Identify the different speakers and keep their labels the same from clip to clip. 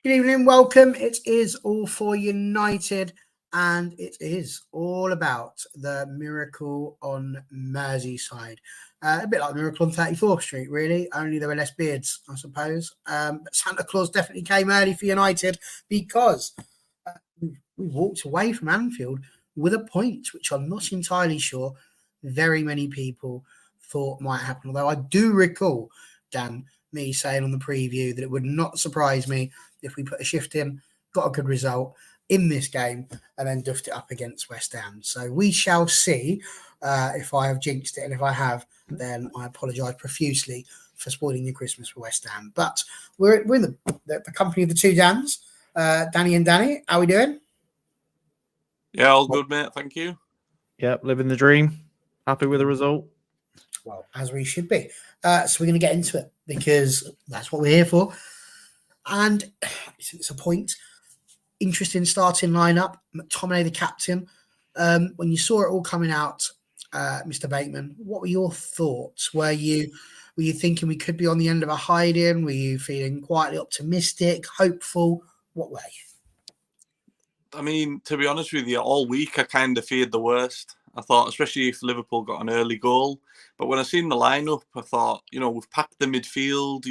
Speaker 1: Good evening, welcome. It is All for United, and it is all about the miracle on Merseyside. A bit like the miracle on 34th Street, really, only there were less beards, I suppose. But Santa Claus definitely came early for United because we walked away from Anfield with a point, which I'm not entirely sure very many people thought might happen. Although I do recall, Dan, me saying on the preview that it would not surprise me if we put a shift in, got a good result in this game, and then duffed it up against West Ham. So we shall see if I have jinxed it. And if I have, then I apologise profusely for spoiling your Christmas for West Ham. But we're in the company of the two Dans, Danny and Danny. How are we doing?
Speaker 2: Yeah, all good, mate. Thank you.
Speaker 3: Yep, living the dream. Happy with the result.
Speaker 1: Well, as we should be. So we're going to get into it because that's what we're here for. And it's a point. Interesting starting lineup. McTominay, the captain. When you saw it all coming out, Mr. Bateman, what were your thoughts? Were you thinking we could be on the end of a hiding? Were you feeling quietly optimistic, hopeful? What were you?
Speaker 2: I mean, to be honest with you, all week I kind of feared the worst. I thought, especially if Liverpool got an early goal. But when I seen the lineup, I thought, we've packed the midfield.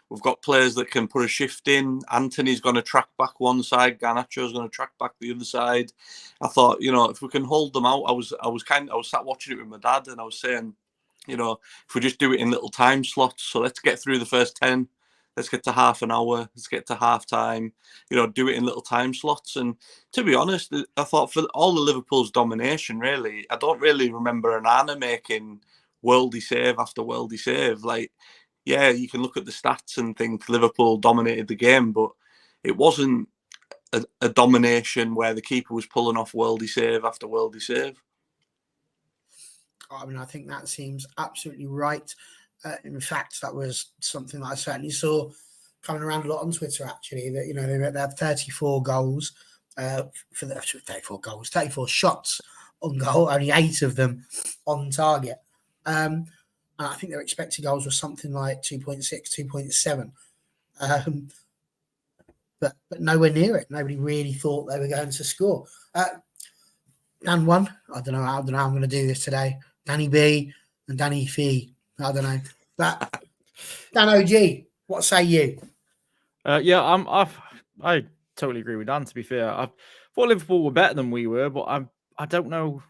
Speaker 2: We've got players that can put a shift in. Anthony's going to track back one side. Garnacho's going to track back the other side. I thought, if we can hold them out, I was sat watching it with my dad, and I was saying, if we just do it in little time slots, so let's get through the first 10. Let's get to half an hour. Let's get to half time. Do it in little time slots. And to be honest, I thought for all the Liverpool's domination, really, I don't really remember Onana making worldy save after worldy save. Like, yeah, you can look at the stats and think Liverpool dominated the game, but it wasn't a domination where the keeper was pulling off worldy save after worldy save.
Speaker 1: I mean, I think that seems absolutely right. In fact, that was something that I certainly saw coming around a lot on Twitter, actually, that they had 34 goals for the 34 shots on goal, only 8 of them on target. And I think their expected goals were something like 2.6, 2.7. But nowhere near it. Nobody really thought they were going to score. Dan one. I don't know how I'm going to do this today. Danny B and Danny Fee. I don't know. But Dan OG, what say you?
Speaker 3: I totally agree with Dan. To be fair, I thought Liverpool were better than we were, but I don't know.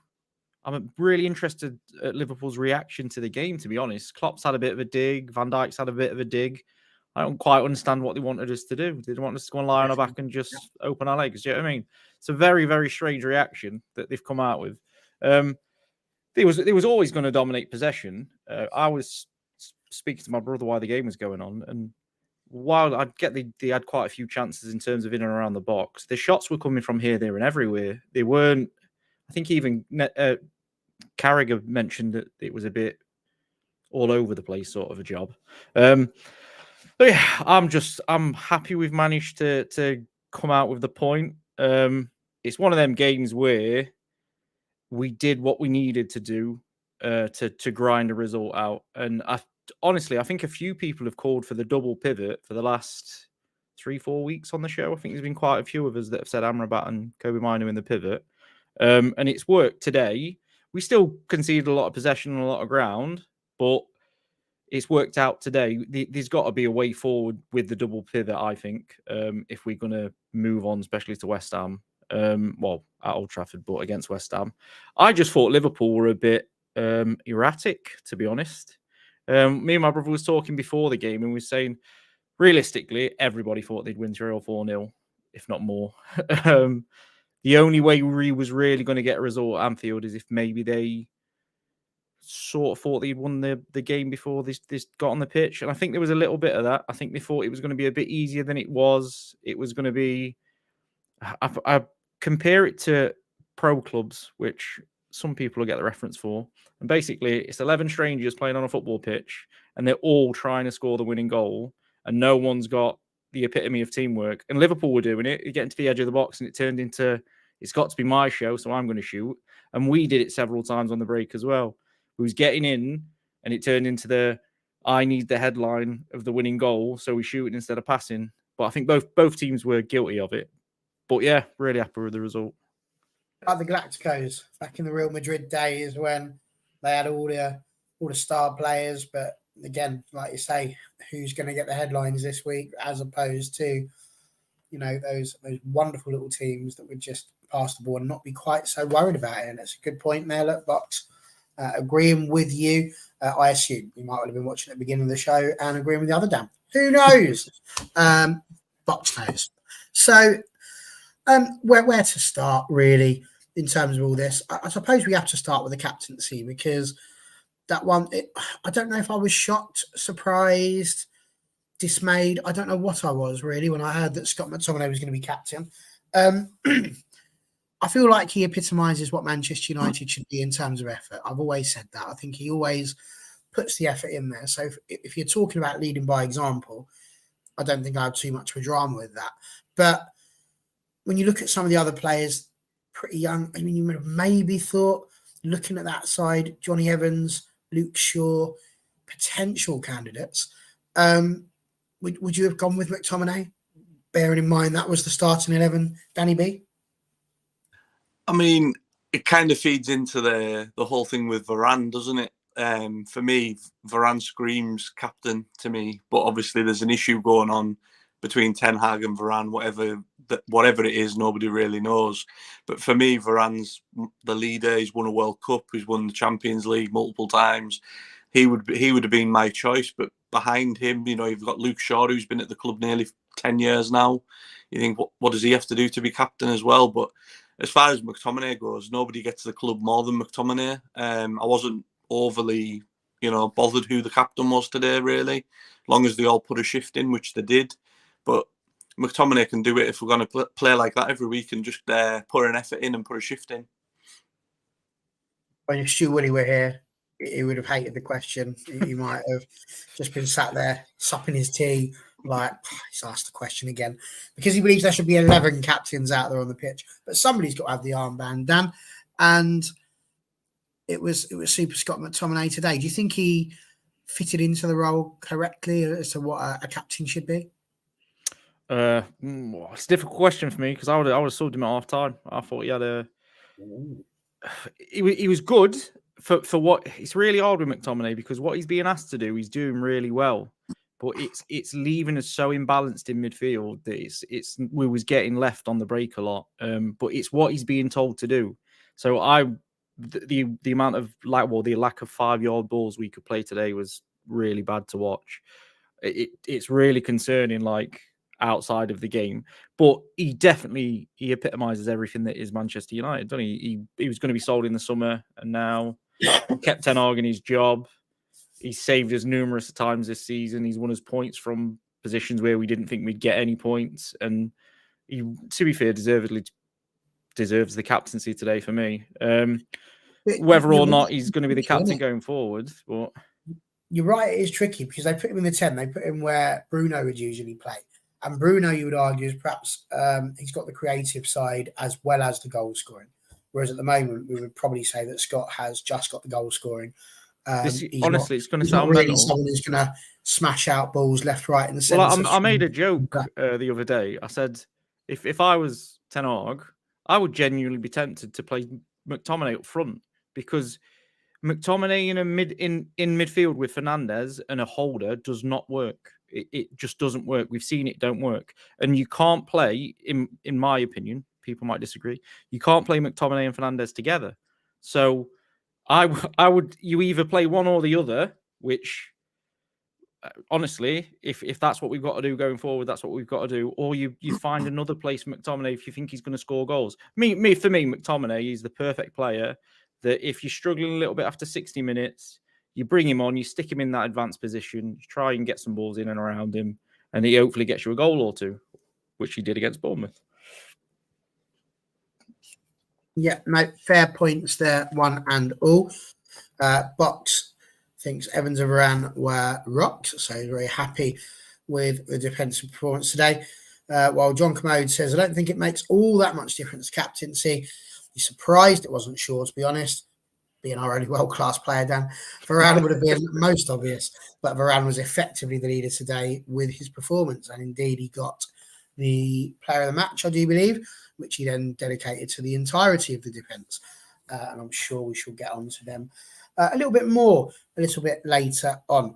Speaker 3: I'm really interested at Liverpool's reaction to the game. To be honest, Klopp's had a bit of a dig. Van Dijk's had a bit of a dig. I don't quite understand what they wanted us to do. They want us to go and lie on our back and just open our legs. Do you know what I mean? It's a very, very strange reaction that they've come out with. They was always going to dominate possession. I was speaking to my brother while the game was going on, and while I get they had quite a few chances in terms of in and around the box, the shots were coming from here, there, and everywhere. They weren't. I think even Carragher mentioned that it was a bit all over the place sort of a job. But yeah, I'm happy we've managed to come out with the point. It's one of them games where we did what we needed to do to grind a result out. And honestly, I think a few people have called for the double pivot for the last 3-4 weeks on the show. I think there's been quite a few of us that have said Amrabat and Kobe Mino in the pivot. And it's worked today. We still conceded a lot of possession and a lot of ground, but it's worked out today. There's got to be a way forward with the double pivot, I think, if we're going to move on, especially to West Ham. Well, at Old Trafford, but against West Ham. I just thought Liverpool were a bit erratic, to be honest. Me and my brother was talking before the game, and we were saying, realistically, everybody thought they'd win 3 or 4-0, if not more. The only way we was really going to get a result at Anfield is if maybe they sort of thought they'd won the game before this got on the pitch. And I think there was a little bit of that. I think they thought it was going to be a bit easier than it was. It was going to be... I compare it to pro clubs, which some people will get the reference for. And basically, it's 11 strangers playing on a football pitch, and they're all trying to score the winning goal, and no one's got the epitome of teamwork. And Liverpool were doing it. You get into the edge of the box, and it turned into, it's got to be my show, so I'm going to shoot. And we did it several times on the break as well. We was getting in, and it turned into I need the headline of the winning goal, so we shoot it instead of passing. But I think both teams were guilty of it. But yeah, really happy with the result.
Speaker 1: Like the Galacticos back in the Real Madrid days when they had all the star players, but again, like you say, who's going to get the headlines this week, as opposed to those wonderful little teams that would just pass the ball and not be quite so worried about it. And it's a good point there, look, Box. Agreeing with you, I assume you might have been watching at the beginning of the show and agreeing with the other Dan. Who knows? Box knows. So, where to start really in terms of all this? I suppose we have to start with the captaincy, because that one, I don't know if I was shocked, surprised, dismayed. I don't know what I was really when I heard that Scott McTominay was going to be captain. I feel like he epitomises what Manchester United should be in terms of effort. I've always said that. I think he always puts the effort in there. So if you're talking about leading by example, I don't think I have too much of a drama with that. But when you look at some of the other players, pretty young, I mean, you would have maybe thought, looking at that side, Johnny Evans, Luke Shaw, potential candidates. Would you have gone with McTominay, bearing in mind that was the starting 11, Danny B?
Speaker 2: I mean, it kind of feeds into the whole thing with Varane, doesn't it? For me, Varane screams captain to me, but obviously there's an issue going on between Ten Hag and Varane, whatever it is, nobody really knows. But for me, Varane's the leader. He's won a World Cup. He's won the Champions League multiple times. He would have been my choice. But behind him, you've got Luke Shaw, who's been at the club nearly 10 years now. You think, what does he have to do to be captain as well? But as far as McTominay goes, nobody gets to the club more than McTominay. I wasn't overly, bothered who the captain was today, really, as long as they all put a shift in, which they did. But McTominay can do it if we're going to play like that every week and just put an effort in and put a shift in.
Speaker 1: When Stu Willie were here, he would have hated the question. He might have just been sat there supping his tea, like, he's asked the question again, because he believes there should be 11 captains out there on the pitch. But somebody's got to have the armband, Dan. And it was Super Scott McTominay today. Do you think he fitted into the role correctly as to what a captain should be?
Speaker 3: It's a difficult question for me, because I would have sold him at half time. I thought he had he was good for what. It's really hard with McTominay, because what he's being asked to do, he's doing really well, but it's leaving us so imbalanced in midfield that we was getting left on the break a lot. But it's what he's being told to do. So the amount of the lack of 5-yard balls we could play today was really bad to watch. It's really concerning, outside of the game. But he epitomizes everything that is Manchester United, doesn't he? He was going to be sold in the summer, and now he kept Ten Hag in his job. He's saved us numerous times this season. He's won us points from positions where we didn't think we'd get any points. And he, to be fair, deserves the captaincy today for me. Whether or not he's going to be the captain going forward. But
Speaker 1: you're right, it is tricky, because they put him in the 10. They put him where Bruno would usually play. And Bruno, you would argue, is perhaps he's got the creative side as well as the goal scoring. Whereas at the moment, we would probably say that Scott has just got the goal scoring.
Speaker 3: It's going to sound
Speaker 1: really
Speaker 3: mental.
Speaker 1: Someone who's going to smash out balls left, right, and the centre.
Speaker 3: Well, I made a joke the other day. I said, if I was Ten Hag, I would genuinely be tempted to play McTominay up front, because McTominay in midfield with Fernandes and a holder does not work. It just doesn't work. We've seen it don't work. And you can't play, in my opinion, people might disagree, you can't play McTominay and Fernandes together. So you either play one or the other, which honestly, if that's what we've got to do going forward, that's what we've got to do. Or you find another place for McTominay if you think he's going to score goals. For me, McTominay is the perfect player that if you're struggling a little bit after 60 minutes, you bring him on, you stick him in that advanced position, you try and get some balls in and around him, and he hopefully gets you a goal or two, which he did against Bournemouth.
Speaker 1: Yeah, no, fair points there, one and all. Box thinks Evans and Varane were rocked, so he's very happy with the defensive performance today. While John Commode says, I don't think it makes all that much difference, captaincy. He's surprised it wasn't Shaw, to be honest. being our only world-class player, Dan. Varane would have been most obvious, but Varane was effectively the leader today with his performance, and indeed he got the player of the match, I do believe, which he then dedicated to the entirety of the defence. And I'm sure we shall get on to them a little bit later on.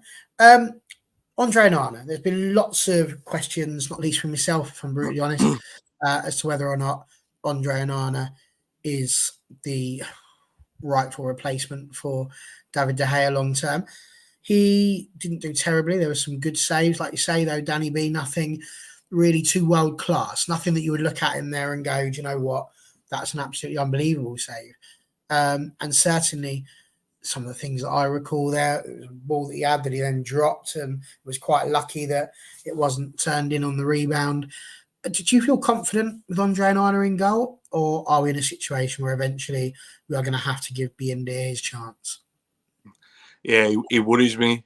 Speaker 1: Andre Onana, there's been lots of questions, not least from myself, if I'm brutally honest, as to whether or not Andre Onana is the rightful replacement for David De Gea long term. He didn't do terribly. There were some good saves, like you say, though, Danny B, nothing really too world class, nothing that you would look at in there and go, do you know what, that's an absolutely unbelievable save. And certainly some of the things that I recall there, it was a ball that he had that he then dropped, and was quite lucky that it wasn't turned in on the rebound. Did you feel confident with Andre Onana in goal, or are we in a situation where eventually we are going to have to give B&D his chance?
Speaker 2: Yeah, he worries me.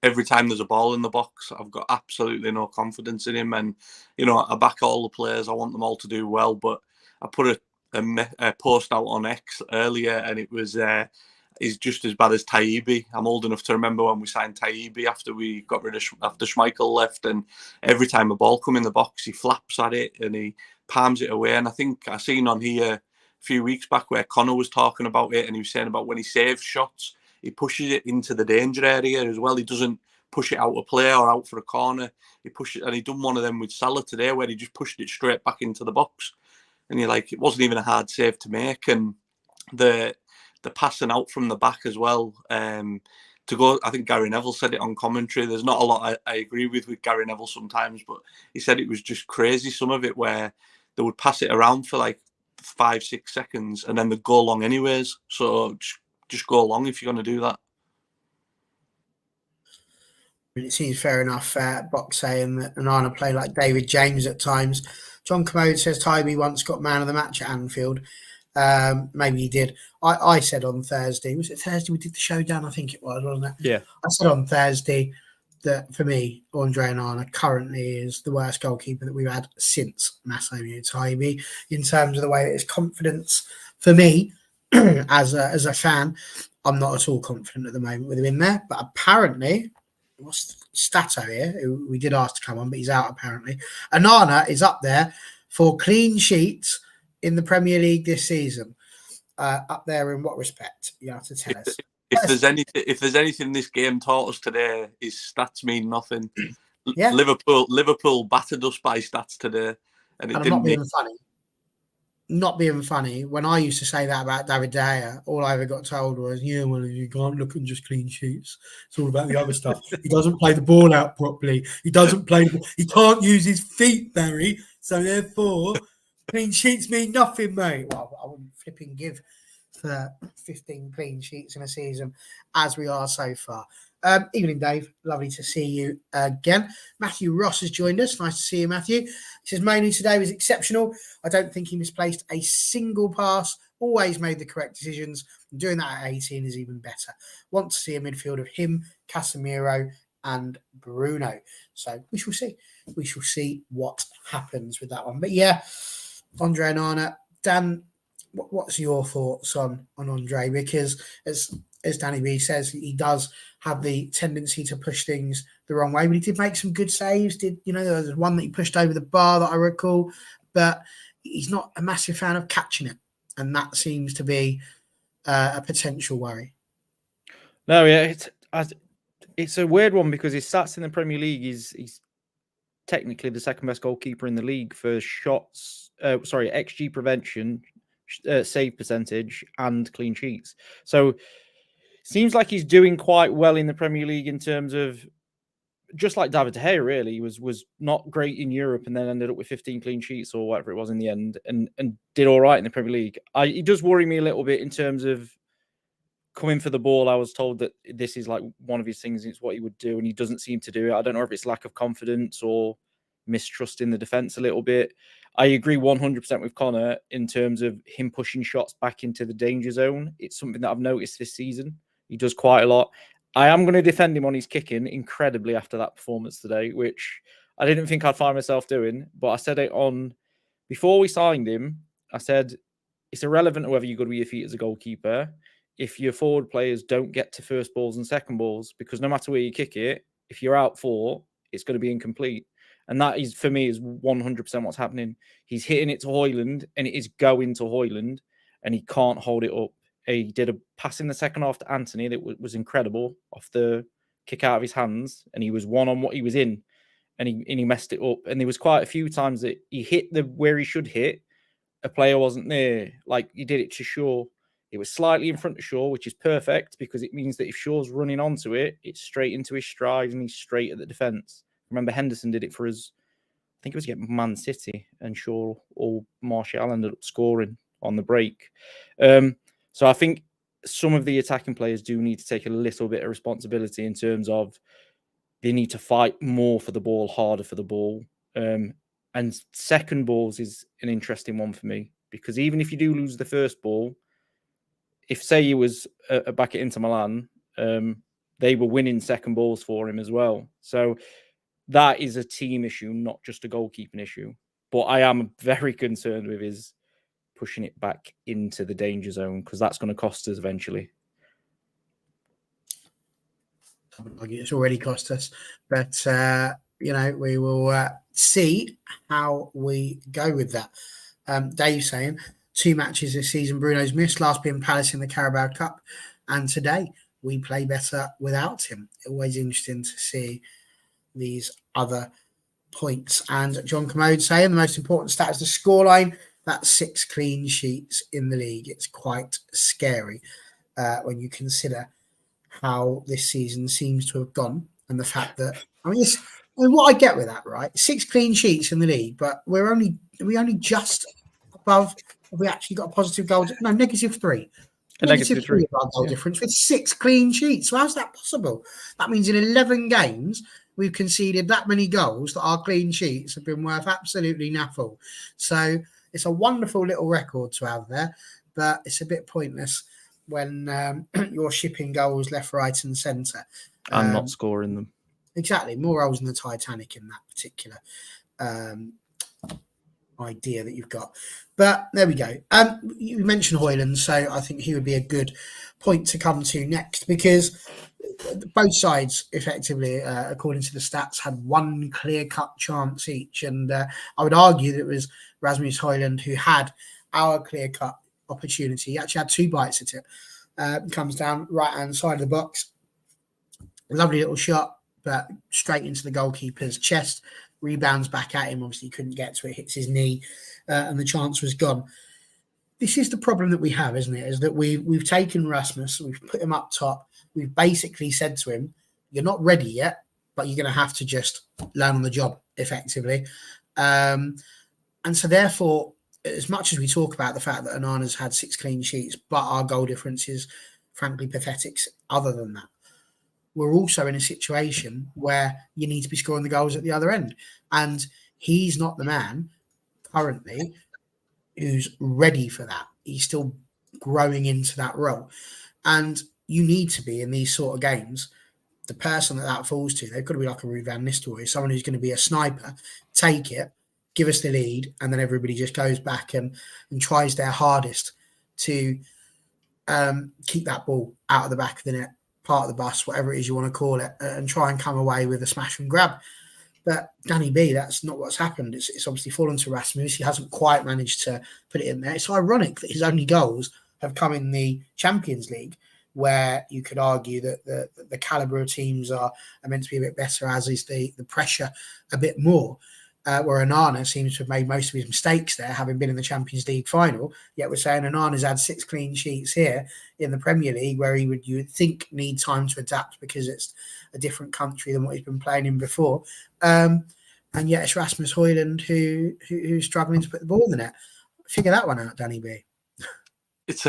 Speaker 2: Every time there's a ball in the box, I've got absolutely no confidence in him. And, you know, I back all the players. I want them all to do well. But I put a post out on X earlier, and it was he's just as bad as Taibbi. I'm old enough to remember when we signed Taibbi after we got rid of after Schmeichel left, and every time a ball come in the box, he flaps at it and he palms it away. And I think I seen on here a few weeks back where Connor was talking about it, and he was saying about when he saves shots, he pushes it into the danger area as well. He doesn't push it out of play or out for a corner. He pushes it, and he done one of them with Salah today where he just pushed it straight back into the box. And you're like, it wasn't even a hard save to make. And the passing out from the back as well, to go, I think Gary Neville said it on commentary. There's not a lot I agree with Gary Neville sometimes, but he said it was just crazy, some of it, where they would pass it around for like 5-6 seconds and then they'd go long anyways. So just go along if you're going to do that.
Speaker 1: It seems fair enough. Box saying that Onana play like David James at times. John Commode says Taibbi once got man of the match at Anfield. Maybe he did. I said on Thursday, was it Thursday we did the showdown? I think it was, wasn't it?
Speaker 3: Yeah.
Speaker 1: I said on Thursday that for me, Andre Onana currently is the worst goalkeeper that we've had since Massimo Taibbi in terms of the way that his confidence, for me, as a fan, I'm not at all confident at the moment with him in there. But apparently, what's Stato here, who we did ask to come on, but he's out apparently. Onana is up there for clean sheets in the Premier League this season. Up there in what respect? You have to tell us.
Speaker 2: If there's anything this game taught us today, is stats mean nothing.
Speaker 1: Yeah.
Speaker 2: Liverpool battered us by stats today, and it didn't mean
Speaker 1: funny. Not being funny, when I used to say that about David De Gea, all I ever got told was, yeah, well, you can't look at just clean sheets. It's all about the other stuff. He doesn't play the ball out properly. He doesn't play the ball. He can't use his feet, Barry. So therefore, clean sheets mean nothing, mate. Well, I wouldn't flipping give for 15 clean sheets in a season as we are so far. Evening, Dave. Lovely to see you again. Matthew Ross has joined us. Nice to see you, Matthew. He says, Mainoo today was exceptional. I don't think he misplaced a single pass. Always made the correct decisions. And doing that at 18 is even better. Want to see a midfield of him, Casemiro, and Bruno. So we shall see. We shall see what happens with that one. But yeah, Andre Onana. Dan, what's your thoughts on Andre? Because as Danny B says, he does have the tendency to push things the wrong way, but he did make some good saves. There was one that he pushed over the bar that I recall, but he's not a massive fan of catching it, and that seems to be a potential worry.
Speaker 3: No, yeah, it's a weird one because his stats in the Premier League, he's technically the second best goalkeeper in the league for shots, XG prevention, save percentage, and clean sheets. So seems like he's doing quite well in the Premier League in terms of, just like David De Gea, really, was not great in Europe and then ended up with 15 clean sheets or whatever it was in the end, and did all right in the Premier League. He does worry me a little bit in terms of coming for the ball. I was told that this is like one of his things, it's what he would do, and he doesn't seem to do it. I don't know if it's lack of confidence or mistrust in the defence a little bit. I agree 100% with Connor in terms of him pushing shots back into the danger zone. It's something that I've noticed this season. He does quite a lot. I am going to defend him on his kicking incredibly after that performance today, which I didn't think I'd find myself doing. But I said it before we signed him, I said, it's irrelevant whether you're good with your feet as a goalkeeper. if your forward players don't get to first balls and second balls, because no matter where you kick it, if you're out 4, it's going to be incomplete. And that is, for me, is 100% what's happening. He's hitting it to Højlund, and it is going to Højlund, and he can't hold it up. He did a pass in the second half to Anthony that was incredible off the kick out of his hands, and he was one on what he was in, and he messed it up. And there was quite a few times that he hit where he should hit. A player wasn't there. Like he did it to Shaw. It was slightly in front of Shaw, which is perfect because it means that if Shaw's running onto it, it's straight into his stride and he's straight at the defence. Remember, Henderson did it for us. I think it was against Man City, and Shaw or Martial ended up scoring on the break. So I think some of the attacking players do need to take a little bit of responsibility in terms of they need to fight more for the ball, harder for the ball. And second balls is an interesting one for me, because even if you do lose the first ball, if say you was back at Inter Milan, they were winning second balls for him as well. So that is a team issue, not just a goalkeeping issue. But I am very concerned with his pushing it back into the danger zone, because that's going to cost us eventually.
Speaker 1: It's already cost us, but we will see how we go with that. Dave saying 2 matches this season Bruno's missed, last being Palace in the Carabao Cup, and today we play better without him. Always interesting to see these other points. And John Commode saying the most important stat is the scoreline. That's 6 clean sheets in the league. It's quite scary when you consider how this season seems to have gone, and the fact that what I get with that, right? 6 clean sheets in the league, but we only just above. Have we actually got a positive goal? No, -3. -3 of our goal difference with 6 clean sheets. So how's that possible? That means in 11 games we've conceded that many goals that our clean sheets have been worth absolutely naffle. So it's a wonderful little record to have there, but it's a bit pointless when you're shipping goals left, right, and centre
Speaker 3: and not scoring them.
Speaker 1: Exactly, more holes in the Titanic in that particular idea that you've got. But there we go. You mentioned Højlund, so I think he would be a good point to come to next, because both sides effectively, according to the stats, had 1 clear-cut chance each, and I would argue that it was Rasmus Højlund who had our clear-cut opportunity. He actually had 2 bites at it. Comes down right-hand side of the box. Lovely little shot, but straight into the goalkeeper's chest. Rebounds back at him. Obviously, he couldn't get to it. Hits his knee, and the chance was gone. This is the problem that we have, isn't it? Is that we've taken Rasmus, we've put him up top. We've basically said to him, "You're not ready yet, but you're going to have to just learn on the job," effectively. And so, therefore, as much as we talk about the fact that Onana's had 6 clean sheets, but our goal difference is frankly pathetic other than that, we're also in a situation where you need to be scoring the goals at the other end. And he's not the man currently who's ready for that. He's still growing into that role. And you need to be in these sort of games, the person that falls to, they've got to be like a Ruud van Nistelrooy, someone who's going to be a sniper, take it, give us the lead, and then everybody just goes back and tries their hardest to keep that ball out of the back of the net, part of the bus, whatever it is you want to call it, and try and come away with a smash and grab. But Danny B, that's not what's happened. It's obviously fallen to Rasmus. He hasn't quite managed to put it in there. It's ironic that his only goals have come in the Champions League, where you could argue that the calibre of teams are meant to be a bit better, as is the pressure a bit more. Where Onana seems to have made most of his mistakes there, having been in the Champions League final. Yet we're saying Onana's had 6 clean sheets here in the Premier League, where you would think need time to adapt because it's a different country than what he's been playing in before. And yet it's Rasmus Højlund who's struggling to put the ball in the net. Figure that one out, Danny B.
Speaker 2: It's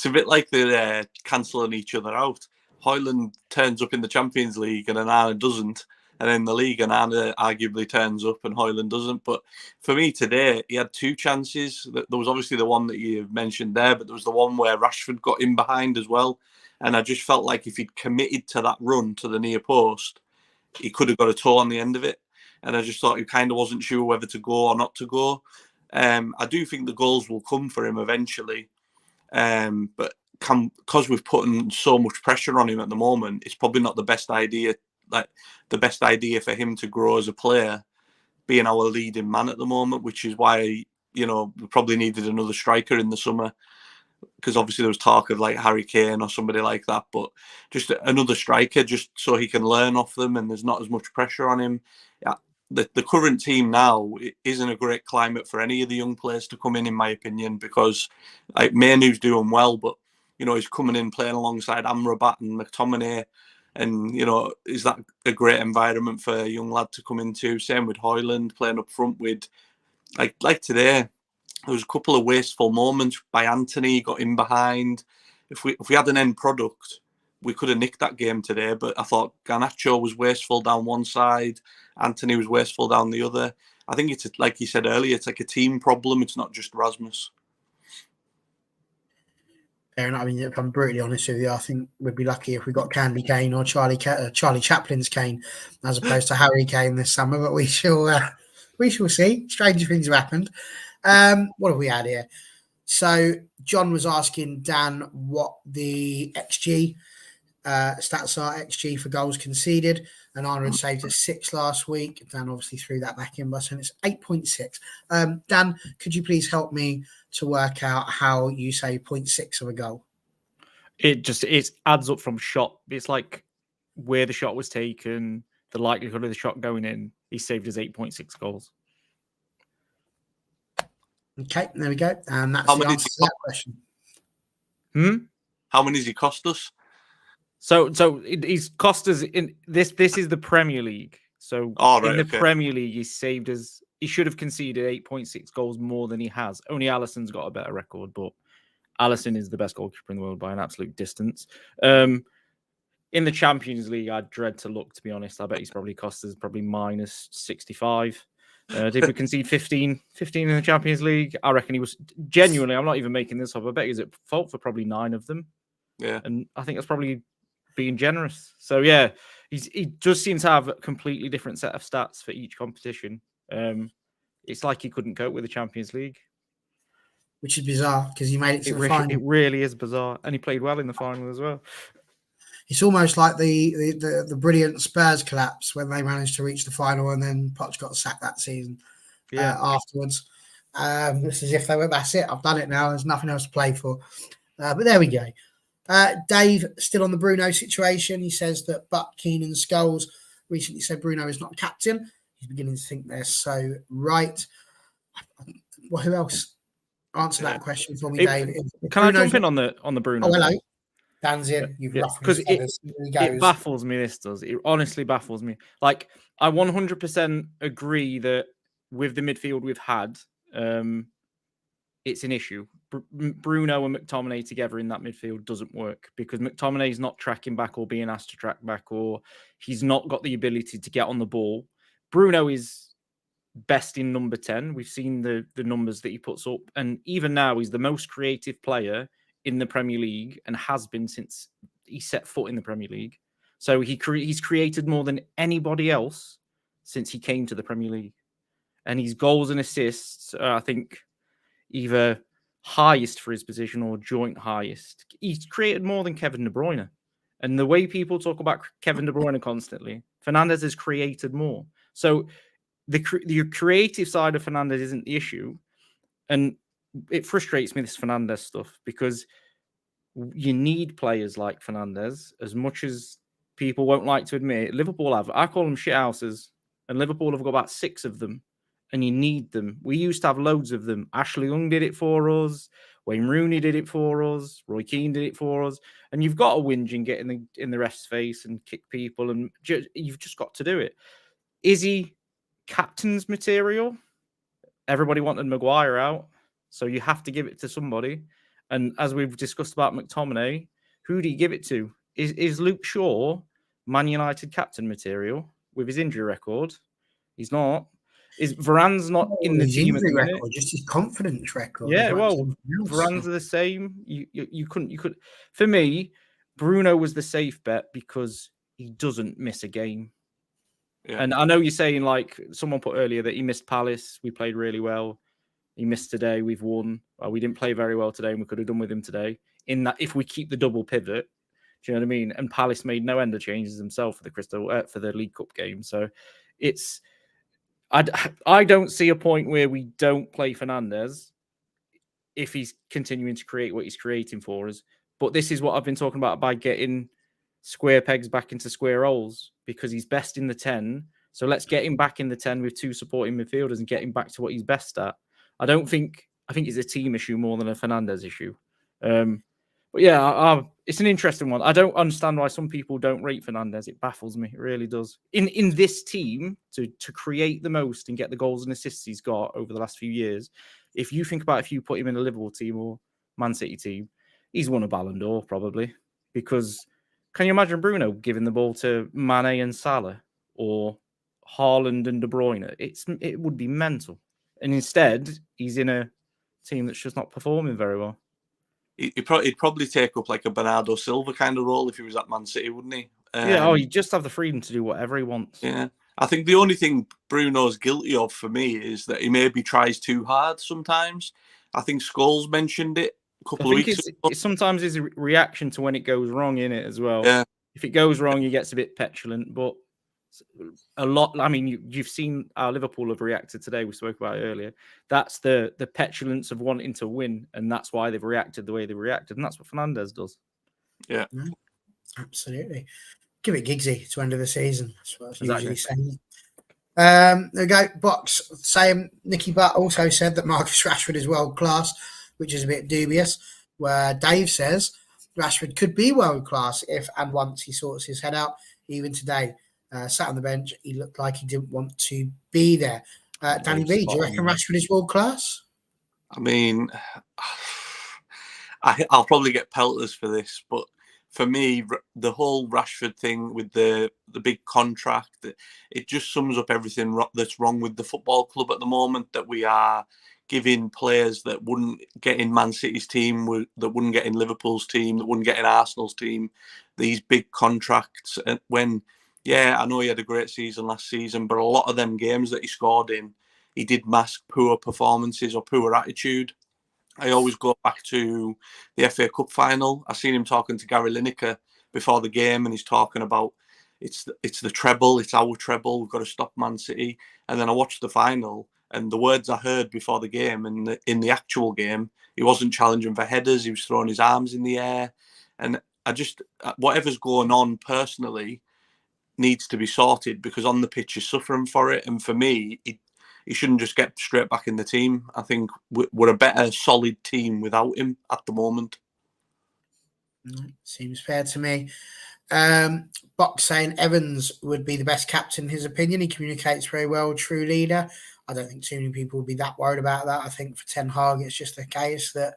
Speaker 2: a bit like they're cancelling each other out. Højlund turns up in the Champions League and Onana doesn't. And in the league, Onana arguably turns up and Højlund doesn't. But for me today, he had 2 chances. There was obviously the one that you mentioned there, but there was the one where Rashford got in behind as well. And I just felt like if he'd committed to that run to the near post, he could have got a toe on the end of it. And I just thought he kind of wasn't sure whether to go or not to go. I do think the goals will come for him eventually. But because we've put so much pressure on him at the moment, it's probably not the best idea. Like the best idea for him to grow as a player, being our leading man at the moment, which is why we probably needed another striker in the summer, because obviously there was talk of like Harry Kane or somebody like that, but just another striker just so he can learn off them and there's not as much pressure on him. Yeah, the current team now isn't a great climate for any of the young players to come in my opinion, because like Mainoo's doing well, but he's coming in playing alongside Amrabat and McTominay, and is that a great environment for a young lad to come into? Same with Højlund playing up front with like today. There was a couple of wasteful moments by Anthony, got in behind. If we had an end product, we could have nicked that game today. But I thought Garnacho was wasteful down one side, Anthony was wasteful down the other. I think it's like you said earlier, it's like a team problem. It's not just Rasmus.
Speaker 1: Fair enough. I mean, if I'm brutally honest with you, I think we'd be lucky if we got Candy Kane or Charlie Chaplin's Kane as opposed to Harry Kane this summer. But we shall see. Stranger things have happened. What have we had here? So John was asking Dan what the XG stats are, XG for goals conceded, and Arnold had saved us 6 last week. Dan obviously threw that back in by saying it's 8.6. Dan, could you please help me to work out how you say 0.6 of a goal?
Speaker 3: It adds up from shot. It's like where the shot was taken, the likelihood of the shot going in. He saved us 8.6 goals.
Speaker 1: Okay, there we go. And that's the answer to that question.
Speaker 2: How many does he cost us?
Speaker 3: So he's cost us in this. This is the Premier League. So in the Premier League, he saved us. He should have conceded 8.6 goals more than he has. Only Alisson's got a better record, but Alisson is the best goalkeeper in the world by an absolute distance. In the Champions League, I'd dread to look, to be honest. I bet he's probably cost us probably minus 65. Did we concede 15 in the Champions League? I reckon he was genuinely, I'm not even making this up, I bet he's at fault for probably 9 of them.
Speaker 2: Yeah.
Speaker 3: And I think that's probably being generous. So yeah, he does seem to have a completely different set of stats for each competition. It's like he couldn't cope with the Champions League.
Speaker 1: Which is bizarre because he made it to the final.
Speaker 3: It really is bizarre. And he played well in the final as well.
Speaker 1: It's almost like the brilliant Spurs collapse when they managed to reach the final and then Poch got sacked that season afterwards. It's as if they went, that's it, I've done it now, there's nothing else to play for. But there we go. Dave, still on the Bruno situation. He says that Buck, Keane and Scholes recently said Bruno is not captain. He's beginning to think they're so right. Well, who else? Answer that question for me, Dave.
Speaker 3: Can I jump in on the Bruno?
Speaker 1: Oh, hello. Dan's in. You've
Speaker 3: because it baffles me. This does. It honestly baffles me. Like, I 100% agree that with the midfield we've had, it's an issue. Bruno and McTominay together in that midfield doesn't work because McTominay's not tracking back or being asked to track back, or he's not got the ability to get on the ball. Bruno is best in number 10. We've seen the numbers that he puts up, and even now he's the most creative player in the Premier League and has been since he set foot in the Premier League. So he's created more than anybody else since he came to the Premier League, and his goals and assists I think either highest for his position or joint highest. He's created more than Kevin De Bruyne, and the way people talk about Kevin De Bruyne constantly, Fernandes has created more. So the creative side of Fernandes isn't the issue, and it frustrates me, this Fernandes stuff, because you need players like Fernandes. As much as people won't like to admit, Liverpool have, I call them shithouses, and Liverpool have got about 6 of them, and you need them. We used to have loads of them. Ashley Young did it for us. Wayne Rooney did it for us. Roy Keane did it for us. And you've got to whinge and get in the ref's face and kick people, and you've just got to do it. Is he captain's material? Everybody wanted Maguire out, so you have to give it to somebody. And as we've discussed about McTominay, who do you give it to? Is Luke Shaw Man United captain material with his injury record? He's not. Is Varane's not in the team at the minute?
Speaker 1: Just his confidence record.
Speaker 3: Yeah, well, Varane's are the same. You couldn't. For me, Bruno was the safe bet because he doesn't miss a game. Yeah. And I know you're saying, like someone put earlier, that he missed Palace. We played really well. He missed today. We've won. We didn't play very well today, and we could have done with him today. in that if we keep the double pivot, do you know what I mean? And Palace made no end of changes themselves for the League Cup game. So it's I don't see a point where we don't play Fernandes if he's continuing to create what he's creating for us. But this is what I've been talking about by getting square pegs back into square holes, because he's best in the 10. So let's get him back in the 10 with 2 supporting midfielders and get him back to what he's best at. I think it's a team issue more than a Fernandes issue. But yeah, it's an interesting one. I don't understand why some people don't rate Fernandes. It baffles me. It really does. In this team, to create the most and get the goals and assists he's got over the last few years, if you think about if you put him in a Liverpool team or Man City team, he's won a Ballon d'Or probably. Because can you imagine Bruno giving the ball to Mane and Salah or Haaland and De Bruyne? It would be mental. And instead, he's in a team that's just not performing very well.
Speaker 2: He'd probably take up like a Bernardo Silva kind of role if he was at Man City, wouldn't he?
Speaker 3: He'd just have the freedom to do whatever he wants.
Speaker 2: Yeah. I think the only thing Bruno's guilty of for me is that he maybe tries too hard sometimes. I think Scholes mentioned it a couple of weeks ago.
Speaker 3: It's sometimes his reaction to when it goes wrong in it as well.
Speaker 2: Yeah.
Speaker 3: If it goes wrong, he gets a bit petulant, but a lot. I mean, you've seen how Liverpool have reacted today. We spoke about it earlier. That's the petulance of wanting to win, and that's why they've reacted the way they've reacted, and that's what Fernandes does.
Speaker 2: Yeah,
Speaker 1: absolutely. Give it Giggsy to end of the season. That's what I was usually saying. There we go. Box saying Nicky Butt also said that Marcus Rashford is world class, which is a bit dubious. Where Dave says Rashford could be world class if and once he sorts his head out. Even today. Sat on the bench, he looked like he didn't want to be there. Danny B, do you reckon Rashford is world class?
Speaker 2: I mean, I'll probably get pelters for this, but for me, the whole Rashford thing with the big contract, it just sums up everything that's wrong with the football club at the moment, that we are giving players that wouldn't get in Man City's team, that wouldn't get in Liverpool's team, that wouldn't get in Arsenal's team, these big contracts. And when... Yeah, I know he had a great season last season, but a lot of them games that he scored in, he did mask poor performances or poor attitude. I always go back to the FA Cup final. I seen him talking to Gary Lineker before the game, and he's talking about it's the treble, it's our treble, we've got to stop Man City. And then I watched the final, and the words I heard before the game and in the actual game, he wasn't challenging for headers, he was throwing his arms in the air. And I just, whatever's going on personally, needs to be sorted, because on the pitch he's suffering for it. And for me, he shouldn't just get straight back in the team. I think we're a better solid team without him at the moment.
Speaker 1: Seems fair to me. Box saying Evans would be the best captain in his opinion. He communicates very well, true leader. I don't think too many people would be that worried about that. I think for Ten Hag, it's just the case that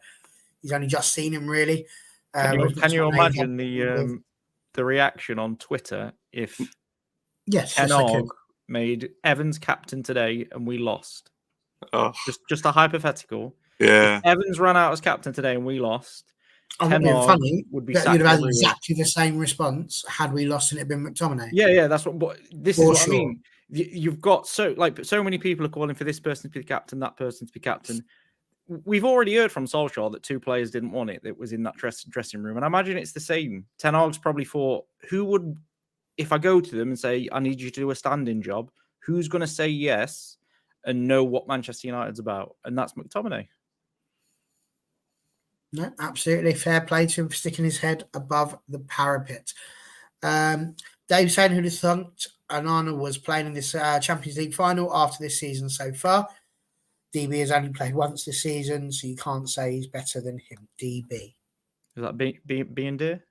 Speaker 1: he's only just seen him really.
Speaker 3: Can you imagine the reaction on Twitter if Ten Hag made Evans captain today and we lost?
Speaker 2: Oh.
Speaker 3: Just a hypothetical.
Speaker 2: Yeah.
Speaker 3: If Evans ran out as captain today and we lost,
Speaker 1: Ten Hag funny would be you'd have had exactly the same response had we lost and it had been McTominay.
Speaker 3: Yeah, that's what this is what I mean. You've got so many people are calling for this person to be the captain, that person to be captain. We've already heard from Solskjaer that 2 players didn't want it that was in that dressing room. And I imagine it's the same. Ten Hag's probably thought, who would, if I go to them and say, I need you to do a standing job, who's going to say yes and know what Manchester United's about? And that's McTominay.
Speaker 1: No, absolutely. Fair play to him for sticking his head above the parapet. Dave saying who'd have thought Onana was playing in this Champions League final after this season so far. DB has only played once this season, so you can't say he's better than him. DB.
Speaker 3: Is that being dear?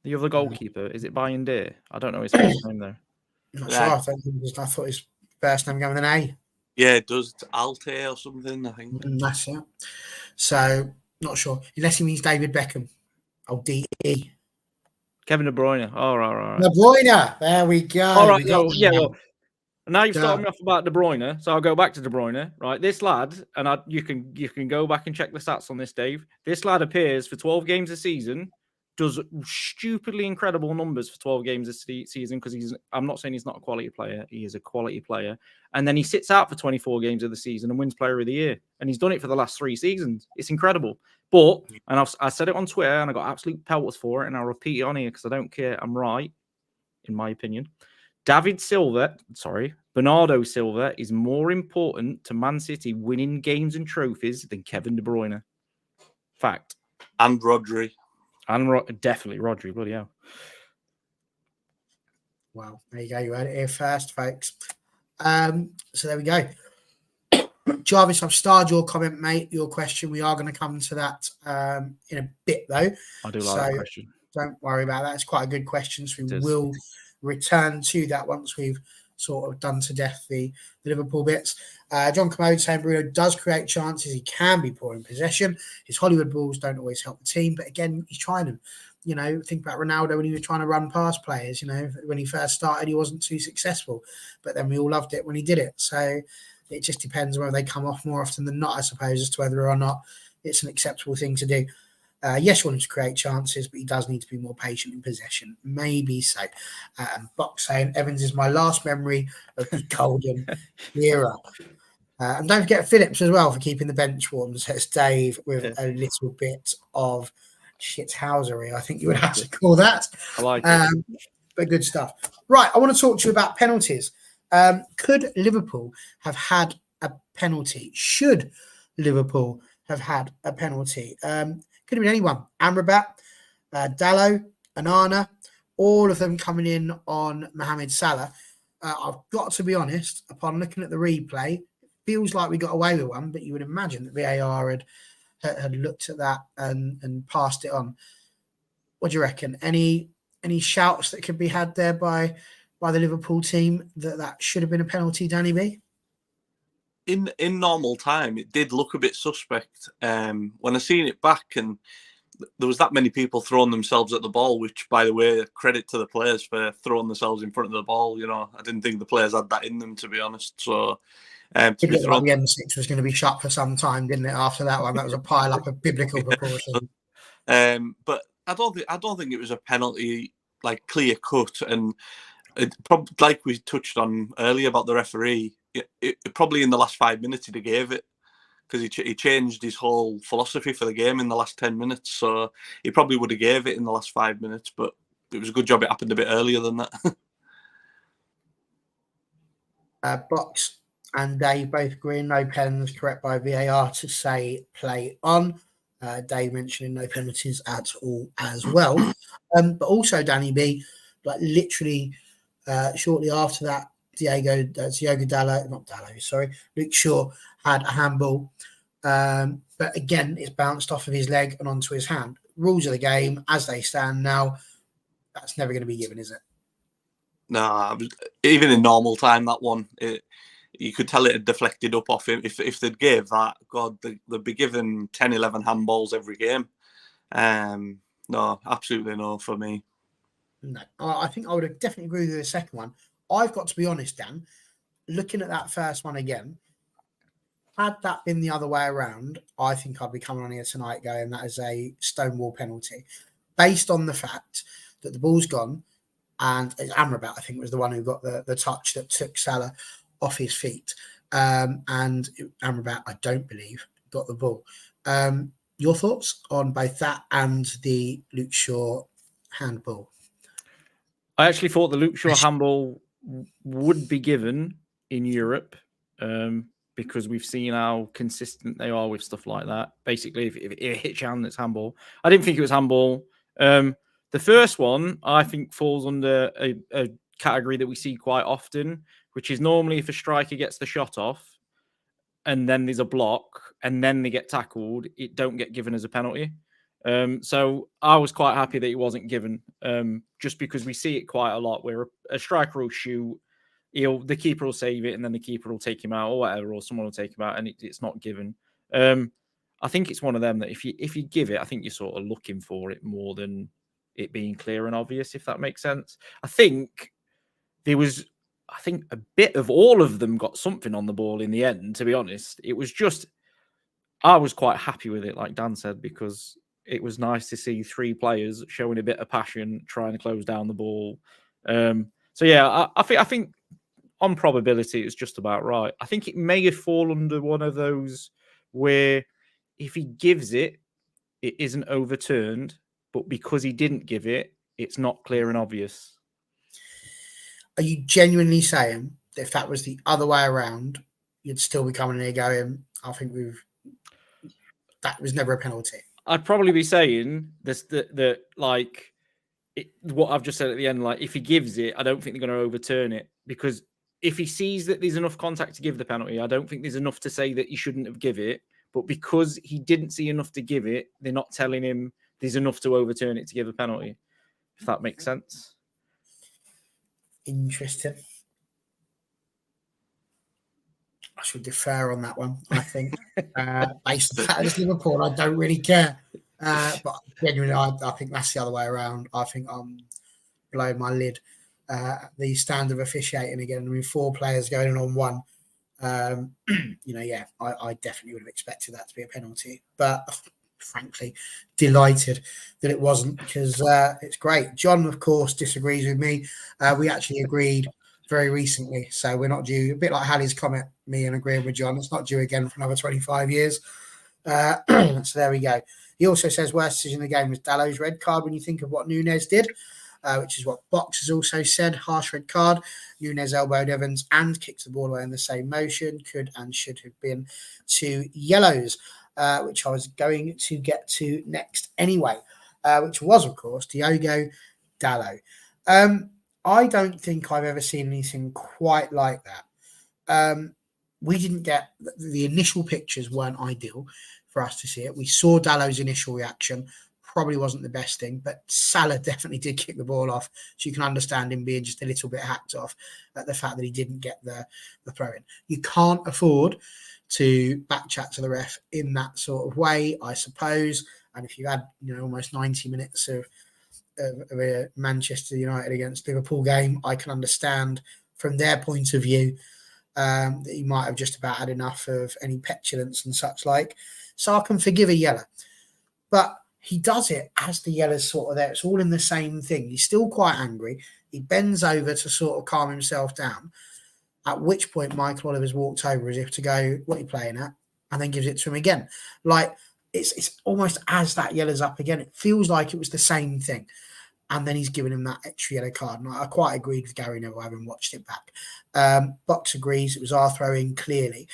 Speaker 3: The other goalkeeper, is it Bayern Deer? I don't know his first name though.
Speaker 1: Not sure. I thought his first name began with an A.
Speaker 2: Yeah, it does. It's Alte or something, I think.
Speaker 1: That's it. So, not sure. Unless he means David Beckham. Oh, D.E.
Speaker 3: Kevin De Bruyne. Oh, right.
Speaker 1: De Bruyne. There we go.
Speaker 3: All right. Well, now you've started me off about De Bruyne, so I'll go back to De Bruyne. Right, this lad, and you can go back and check the stats on this, Dave. This lad appears for 12 games a season, does stupidly incredible numbers for 12 games this season because I'm not saying he's not a quality player. He is a quality player. And then he sits out for 24 games of the season and wins Player of the Year. And he's done it for the last 3 seasons. It's incredible. But, and I said it on Twitter and I got absolute pelters for it, and I'll repeat it on here because I don't care. I'm right, in my opinion. Bernardo Silva is more important to Man City winning games and trophies than Kevin De Bruyne. Fact.
Speaker 2: And Rodri.
Speaker 3: And definitely Rodri, bloody hell.
Speaker 1: Well, there you go. You heard it here first, folks. So there we go. Jarvis, I've starred your comment, mate, your question. We are going to come to that in a bit, though.
Speaker 3: I do like that question.
Speaker 1: Don't worry about that. It's quite a good question. So we will return to that once we've sort of done to death the Liverpool bits. John Commode saying Bruno does create chances. He can be poor in possession. His Hollywood balls don't always help the team. But again, he's trying them. You know, think about Ronaldo when he was trying to run past players. You know, when he first started, he wasn't too successful. But then we all loved it when he did it. So it just depends whether they come off more often than not, I suppose, as to whether or not it's an acceptable thing to do. Yes, you want him to create chances, but he does need to be more patient in possession. Maybe so. Box saying Evans is my last memory of the golden era. And don't forget Phillips as well for keeping the bench warm, says Dave, with a little bit of shithousery, I think you would have to call that.
Speaker 3: I like it.
Speaker 1: But good stuff. Right, I want to talk to you about penalties. Could Liverpool have had a penalty? Should Liverpool have had a penalty? Could have been anyone. Amrabat, Dalot, Anana, all of them coming in on Mohamed Salah. I've got to be honest, upon looking at the replay, it feels like we got away with one, but you would imagine that VAR had looked at that and passed it on. What do you reckon? Any shouts that could be had there by the Liverpool team that should have been a penalty, Danny B?
Speaker 2: In normal time, it did look a bit suspect. When I seen it back, and there was that many people throwing themselves at the ball, which, by the way, credit to the players for throwing themselves in front of the ball. You know, I didn't think the players had that in them, to be honest. So, to be thrown,
Speaker 1: like the M6 was going to be shut for some time, didn't it? After that one, that was a pile up of biblical proportions.
Speaker 2: But I don't think it was a penalty, like clear cut, and it probably, like we touched on earlier about the referee. It probably in the last 5 minutes he gave it, because he changed his whole philosophy for the game in the last 10 minutes. So he probably would have gave it in the last 5 minutes, but it was a good job it happened a bit earlier than
Speaker 1: that. Box and Dave both agreeing no pens, correct by VAR to say play on. Dave mentioning no penalties at all as well. But also Danny B, like literally shortly after that, Diogo Dalot, not Dalot, sorry, Luke Shaw had a handball. But again, it's bounced off of his leg and onto his hand. Rules of the game as they stand now, that's never going to be given, is it?
Speaker 2: No, even in normal time, that one, you could tell it had deflected up off him. If they'd gave that, God, they'd be given 10, 11 handballs every game. No, absolutely no for me.
Speaker 1: No, I think I would have definitely agree with the second one. I've got to be honest, Dan, looking at that first one again, had that been the other way around, I think I'd be coming on here tonight going, that is a stonewall penalty, based on the fact that the ball's gone and Amrabat, I think, was the one who got the touch that took Salah off his feet. And Amrabat, I don't believe, got the ball. Your thoughts on both that and the Luke Shaw handball?
Speaker 3: I actually thought the Luke Shaw handball would be given in Europe because we've seen how consistent they are with stuff like that. Basically, if it hits your hand, it's handball. I didn't think it was handball. The first one, I think, falls under a category that we see quite often, which is normally if a striker gets the shot off and then there's a block and then they get tackled, it don't get given as a penalty. So I was quite happy that it wasn't given, just because we see it quite a lot where a striker will shoot, the keeper will save it, and then the keeper will take him out or whatever, or someone will take him out, and it's not given. I think it's one of them that if you give it, I think you're sort of looking for it more than it being clear and obvious, if that makes sense. I think there was, a bit of all of them got something on the ball in the end, to be honest. It was just, I was quite happy with it, like Dan said, because it was nice to see 3 players showing a bit of passion, trying to close down the ball. So yeah, I think on probability, it's just about right. I think it may have fallen under one of those where if he gives it, it isn't overturned, but because he didn't give it, it's not clear and obvious.
Speaker 1: Are you genuinely saying that if that was the other way around, you'd still be coming in here going, I think that was never a penalty?
Speaker 3: I'd probably be saying this that like what I've just said at the end. Like if he gives it, I don't think they're going to overturn it, because if he sees that there's enough contact to give the penalty, I don't think there's enough to say that he shouldn't have give it. But because he didn't see enough to give it, they're not telling him there's enough to overturn it to give a penalty. If that makes sense.
Speaker 1: Interesting. I should defer on that one, I think. Based on the fact it's Liverpool, I don't really care. But genuinely, I think that's the other way around. I think I'm blowing my lid. The standard of officiating again. I mean, 4 players going in on 1. I definitely would have expected that to be a penalty. But frankly, delighted that it wasn't, because it's great. John, of course, disagrees with me. We actually agreed very recently, so we're not due. A bit like Halley's comment, me and agreeing with John, it's not due again for another 25 years. So there we go. He also says worst decision in the game was Dalot's red card when you think of what Nunes did, which is what Box has also said. Harsh red card. Nunes elbowed Evans and kicked the ball away in the same motion. Could and should have been 2 yellows, which I was going to get to next anyway, which was, of course, Diogo Dalot. I don't think I've ever seen anything quite like that. We didn't get the initial pictures weren't ideal for us to see it. We saw Dalot's initial reaction. Probably wasn't the best thing, but Salah definitely did kick the ball off. So you can understand him being just a little bit hacked off at the fact that he didn't get the throw in. You can't afford to backchat to the ref in that sort of way, I suppose. And if you had, almost 90 minutes of a Manchester United against Liverpool game, I can understand from their point of view that he might have just about had enough of any petulance and such like. So I can forgive a yellow. But he does it as the yellow's sort of there. It's all in the same thing. He's still quite angry. He bends over to sort of calm himself down, at which point Michael Oliver's walked over as if to go, what are you playing at? And then gives it to him again. Like, it's almost as that yellow's up again. It feels like it was the same thing. And then he's given him that extra yellow card. And I quite agreed with Gary Neville, having watched it back. Box agrees it was our throw-in, clearly.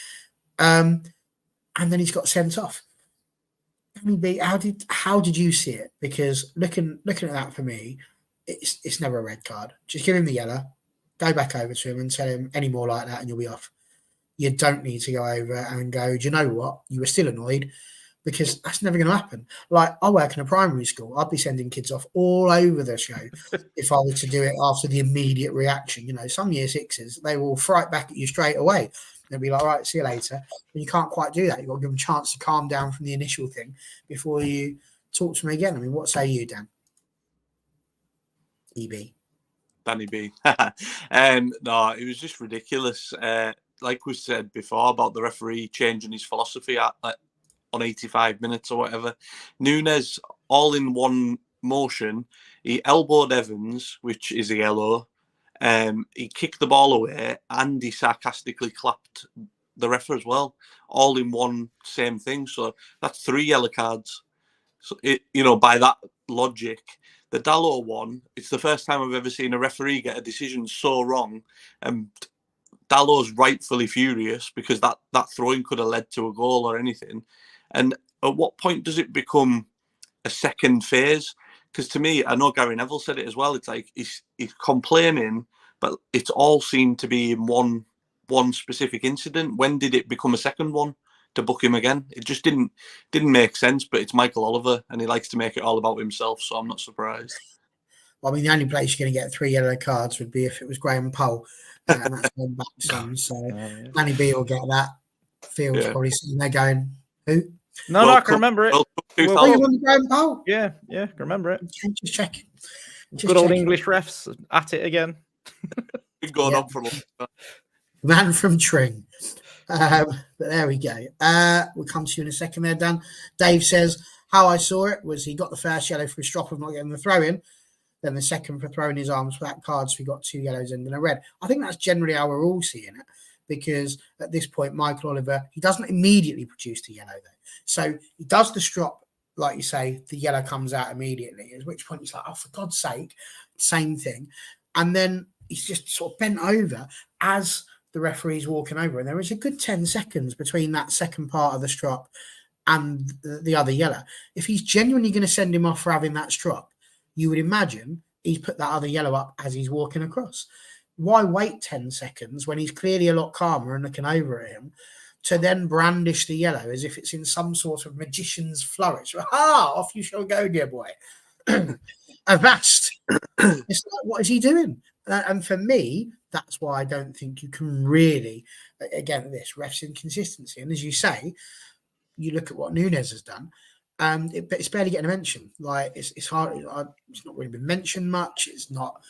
Speaker 1: And then he's got sent off. How did you see it? Because looking at that, for me, it's never a red card. Just give him the yellow, go back over to him and tell him any more like that and you'll be off. You don't need to go over and go, do you know what? You were still annoyed, because that's never going to happen. Like, I work in a primary school. I'd be sending kids off all over the show if I was to do it after the immediate reaction. Some year 6s, they will fright back at you straight away. They'll be like, all right, see you later. But you can't quite do that. You've got to give them a chance to calm down from the initial thing before you talk to them again. I mean, what say you, Dan? EB.
Speaker 2: Danny B. No, it was just ridiculous. Like we said before about the referee changing his philosophy on 85 minutes or whatever. Nunes, all in one motion, he elbowed Evans, which is a yellow. He kicked the ball away and he sarcastically clapped the ref as well, all in one same thing. So that's 3 yellow cards. So by that logic, the Dalot one, it's the first time I've ever seen a referee get a decision so wrong. And Dalot's rightfully furious because that throwing could have led to a goal or anything. And at what point does it become a second phase? Because to me, I know Gary Neville said it as well. It's like he's complaining, but it's all seemed to be in one specific incident. When did it become a second one to book him again? It just didn't make sense. But it's Michael Oliver, and he likes to make it all about himself. So I'm not surprised.
Speaker 1: Well, I mean, the only place you're going to get 3 yellow cards would be if it was Graham Poll, and that's going back some. So Danny B will get that. Field's probably sitting there going, "Who?"
Speaker 3: No, I can remember it.
Speaker 1: Oh, you on Graham Poll?
Speaker 3: Yeah, I can remember it.
Speaker 1: Just checking.
Speaker 3: Good old English refs at it again.
Speaker 2: Been going on for a long time.
Speaker 1: Man from Tring. But there we go. We'll come to you in a second there, Dan. Dave says, How I saw it was he got the first yellow for his drop of not getting the throw in, then the second for throwing his arms for that card, so he got 2 yellows and then a red. I think that's generally how we're all seeing it, because at this point, Michael Oliver, he doesn't immediately produce the yellow though. So he does the strop, like you say, the yellow comes out immediately, at which point he's like, oh, for God's sake, same thing. And then he's just sort of bent over as the referee's walking over. And there is a good 10 seconds between that second part of the strop and the other yellow. If he's genuinely going to send him off for having that strop, you would imagine he's put that other yellow up as he's walking across. Why wait 10 seconds when he's clearly a lot calmer and looking over at him to then brandish the yellow as if it's in some sort of magician's flourish? Ah, off you shall go, dear boy. Avast. It's like, what is he doing? And for me, that's why I don't think you can really, again, this ref's inconsistency. And as you say, you look at what Nunes has done, it's barely getting a mention. Like, it's hard. It's not really been mentioned much. It's not,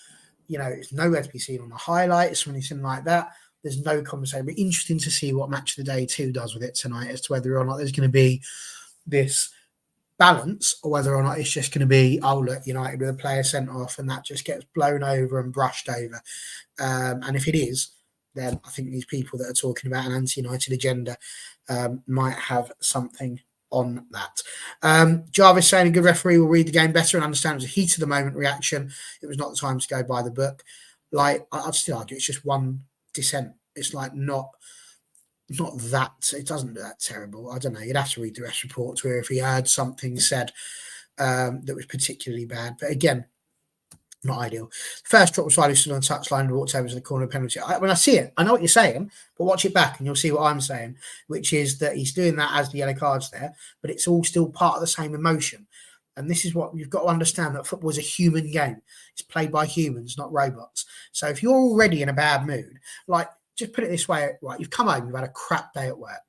Speaker 1: it's nowhere to be seen on the highlights or anything like that. There's no conversation. But interesting to see what Match of the Day 2 does with it tonight, as to whether or not there's going to be this balance, or whether or not it's just going to be, oh, look, United with a player sent off and that just gets blown over and brushed over. And if it is, then I think these people that are talking about an anti-United agenda might have something on that. Jarvis saying a good referee will read the game better and understand it was a heat of the moment reaction. It was not the time to go by the book. Like, I'd still argue it's just one dissent. It's like not that, it doesn't do that terrible. I don't know. You'd have to read the rest reports where if he heard something said that was particularly bad. But again, not ideal. First drop was Riley stood on the touchline and walked over to the corner penalty. When I see it, I know what you're saying, but watch it back and you'll see what I'm saying, which is that he's doing that as the yellow card's there, but it's all still part of the same emotion. And this is what you've got to understand, that football is a human game. It's played by humans, not robots. So if you're already in a bad mood, like, just put it this way, right? You've come home, you've had a crap day at work.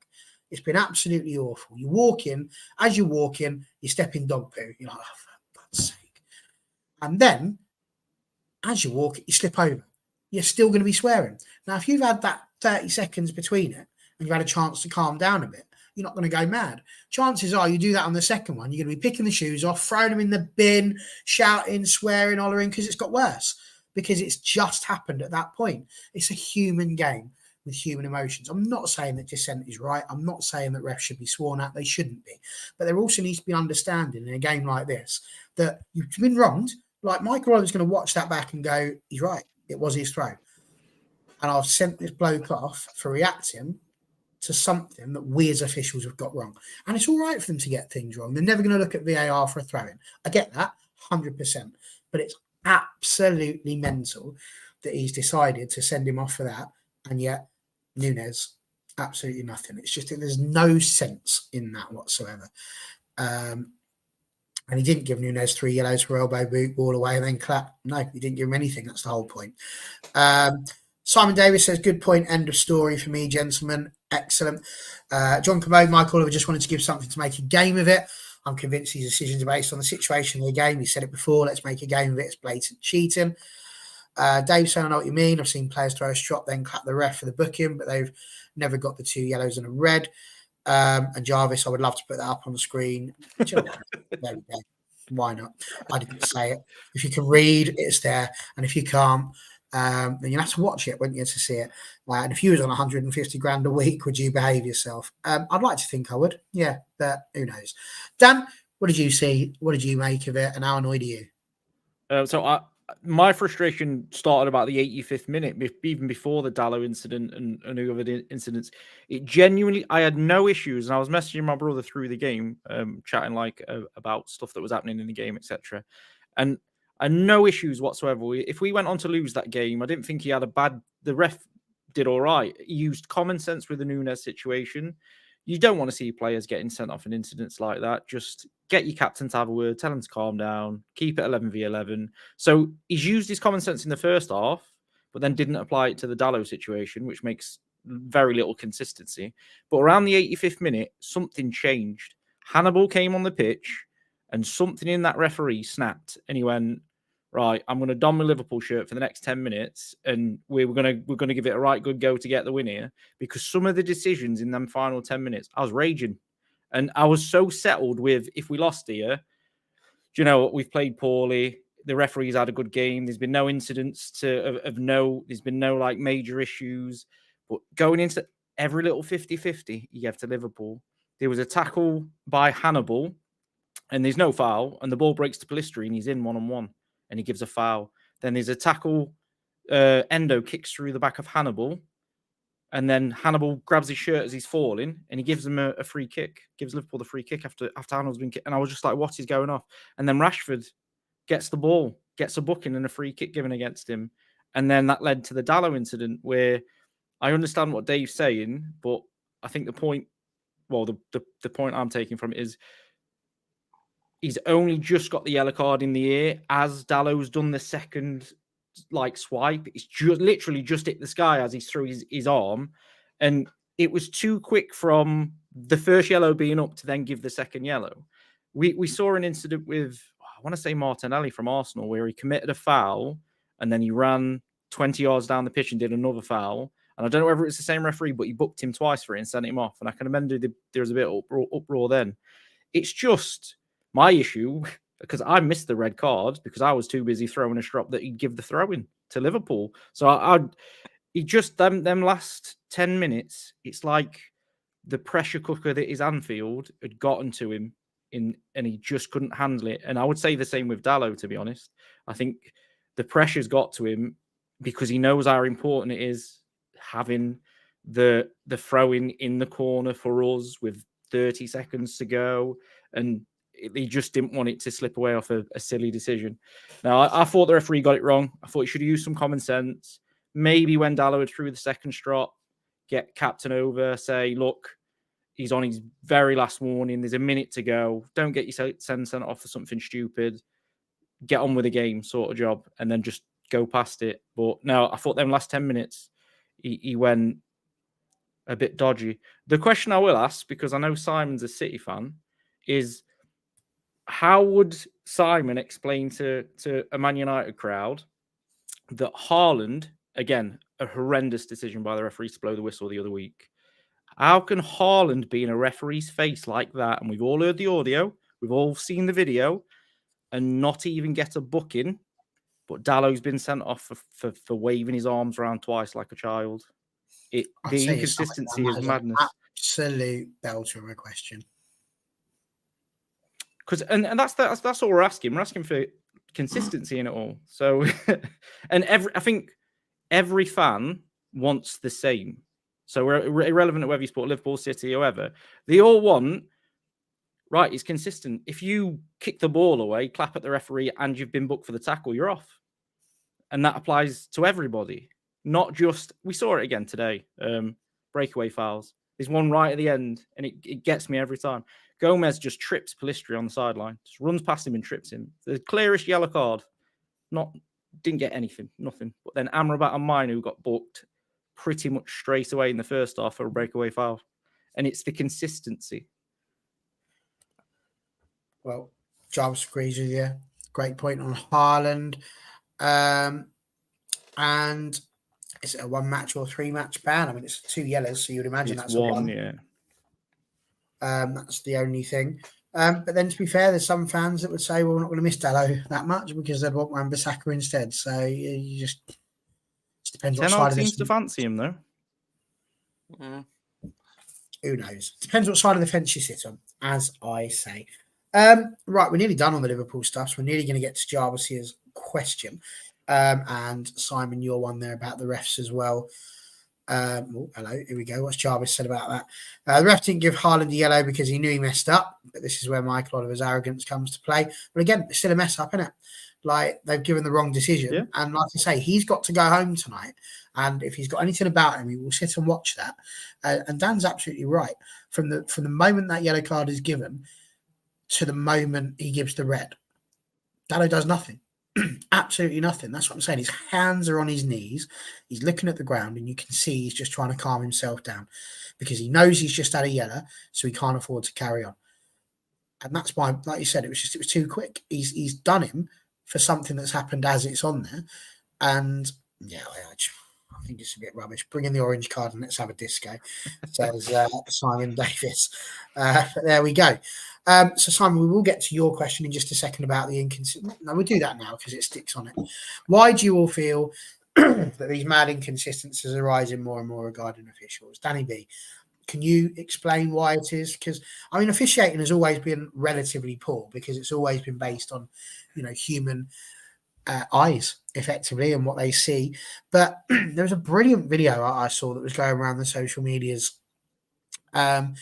Speaker 1: It's been absolutely awful. You walk in, as you walk in, you step in dog poo. You're like, oh, for God's sake. And then, as you walk, you slip over. You're still going to be swearing. Now, if you've had that 30 seconds between it and you've had a chance to calm down a bit, you're not going to go mad. Chances are you do that on the second one, you're going to be picking the shoes off, throwing them in the bin, shouting, swearing, hollering, because it's got worse. Because it's just happened at that point. It's a human game with human emotions. I'm not saying that dissent is right. I'm not saying that refs should be sworn at. They shouldn't be. But there also needs to be understanding in a game like this that you've been wronged. Like, Michael Oliver's going to watch that back and go, he's right. It was his throw. And I've sent this bloke off for reacting to something that we as officials have got wrong. And it's all right for them to get things wrong. They're never going to look at VAR for a throw-in. I get that, 100%. But it's absolutely mental that he's decided to send him off for that, and yet Nunes, absolutely nothing. It's just that there's no sense in that whatsoever. And he didn't give Nunes 3 yellows for elbow boot, ball away, and then clap. No, he didn't give him anything. That's the whole point. Simon Davis says, good point, end of story for me, gentlemen. Excellent. John Commode, Mike Oliver just wanted to give something to make a game of it. I'm convinced his decisions are based on the situation of the game. He said it before. Let's make a game of it. It's blatant cheating. Dave saying, I know what you mean. I've seen players throw a strop, then clap the ref for the booking, but they've never got the 2 yellows and a red. And Jarvis, I would love to put that up on the screen. There we go. Why not? I didn't say it. If you can read, it's there. And if you can't, then you'll have to watch it, won't you, to see it. And if you was on 150 grand a week, would you behave yourself? I'd like to think I would. Yeah, but who knows? Dan, what did you see? What did you make of it? And how annoyed are you?
Speaker 3: My frustration started about the 85th minute, even before the Dalot incident and the other incidents. It genuinely, I had no issues, and I was messaging my brother through the game, chatting about stuff that was happening in the game, etc. And I had no issues whatsoever. If we went on to lose that game, I didn't think he had the ref did all right. He used common sense with the Nunes situation. You don't want to see players getting sent off in incidents like that. Just get your captain to have a word, tell him to calm down, keep it 11v11. So he's used his common sense in the first half, but then didn't apply it to the Dalot situation, which makes very little consistency. But around the 85th minute, something changed. Hannibal came on the pitch and something in that referee snapped, and he went, right, I'm going to don my Liverpool shirt for the next 10 minutes, and we're going to give it a right good go to get the win here, because some of the decisions in them final 10 minutes, I was raging. And I was so settled with, if we lost here, do you know what? We've played poorly. The referees had a good game. There's been no incidents there's been no like major issues. But going into every little 50-50 you have to Liverpool, there was a tackle by Hannibal and there's no foul, and the ball breaks to Pellistri and he's in 1-on-1 and he gives a foul. Then there's a tackle, Endo kicks through the back of Hannibal, and then Hannibal grabs his shirt as he's falling and he gives them a free kick, gives Liverpool the free kick after Hannibal's been kicked. And I was just like, what is going off? And then Rashford gets the ball, gets a booking and a free kick given against him. And then that led to the Dalot incident, where I understand what Dave's saying, but I think the point I'm taking from it is he's only just got the yellow card in the ear as Dalot's done the second swipe. It's literally just hit the sky as he's through his arm, and it was too quick from the first yellow being up to then give the second yellow. We saw an incident with, I want to say, Martinelli from Arsenal, where he committed a foul and then he ran 20 yards down the pitch and did another foul. And I don't know whether it's the same referee, but he booked him twice for it and sent him off. And I can remember there was a bit of uproar then. It's just my issue, because I missed the red card because I was too busy throwing a strop that he'd give the throw-in to Liverpool. So he just, them last 10 minutes, it's like the pressure cooker that is Anfield had gotten to him and he just couldn't handle it. And I would say the same with Dalot, to be honest. I think the pressure's got to him because he knows how important it is having the throw-in in the corner for us with 30 seconds to go, and he just didn't want it to slip away off a silly decision. Now, I thought the referee got it wrong. I thought he should have used some common sense. Maybe when Dalot threw the second strop, get captain over, say, look, he's on his very last warning. There's a minute to go. Don't get yourself sent off for something stupid. Get on with the game sort of job, and then just go past it. But no, I thought them last 10 minutes, he went a bit dodgy. The question I will ask, because I know Simon's a City fan, is how would Simon explain to a Man United crowd that Haaland, again, a horrendous decision by the referees to blow the whistle the other week, how can Haaland be in a referee's face like that? And we've all heard the audio, we've all seen the video, and not even get a booking, but Dalot's been sent off for waving his arms around twice like a child. The inconsistency is madness.
Speaker 1: Absolute belter of a question.
Speaker 3: And that's all we're asking. We're asking for consistency in it all. So, and I think every fan wants the same. So we're irrelevant whether you support Liverpool, City, whoever. They all want, right, it's consistent. If you kick the ball away, clap at the referee, and you've been booked for the tackle, you're off. And that applies to everybody, not just, we saw it again today, breakaway fouls. There's one right at the end, and it gets me every time. Gomez just trips Pellistri on the sideline, just runs past him and trips him. The clearest yellow card, didn't get anything, nothing. But then Amrabat and Mainu got booked pretty much straight away in the first half for a breakaway foul. And it's the consistency.
Speaker 1: Well, Jarvis agrees with you. Great point on Haaland. And is it a 1-match or 3-match ban? I mean, it's 2 yellows, so you'd imagine
Speaker 3: it's
Speaker 1: that's
Speaker 3: one,
Speaker 1: a 1.
Speaker 3: Yeah.
Speaker 1: That's the only thing. But then, to be fair, there's some fans that would say, well, we're not going to miss Dalot that much because they'd want Wan-Bissaka instead. So you just depends what side of the fence.
Speaker 3: To fancy him, though.
Speaker 2: Yeah.
Speaker 1: Who knows? Depends what side of the fence you sit on, as I say. Right, we're nearly done on the Liverpool stuff, so we're nearly going to get to Jarvis's question. And Simon, your one there about the refs as well. Hello, here we go. What's Jarvis said about that? The ref didn't give Haaland a yellow because he knew he messed up, but this is where Michael Oliver's arrogance comes to play. But again, it's still a mess up, isn't it? Like, they've given the wrong decision. Yeah. And like I say, he's got to go home tonight. And if he's got anything about him, he will sit and watch that. And Dan's absolutely right. From the moment that yellow card is given to the moment he gives the red, Dalot does nothing. Absolutely nothing. That's what I'm saying. His hands are on his knees. He's looking at the ground, and you can see he's just trying to calm himself down because he knows he's just had a yellow, so he can't afford to carry on. And that's why, like you said, it was too quick. He's done him for something that's happened as it's on there. And yeah, think it's a bit rubbish. Bring in the orange card and let's have a disco, says Simon Davis. But there we go. So, Simon, we will get to your question in just a second about the inconsistency. No, we'll do that now because it sticks on it. Why do you all feel that these mad inconsistencies are rising more and more regarding officials? Danny B, can you explain why it is? Because, I mean, officiating has always been relatively poor because it's always been based on, human eyes, effectively, and what they see. But there was a brilliant video I saw that was going around the social medias of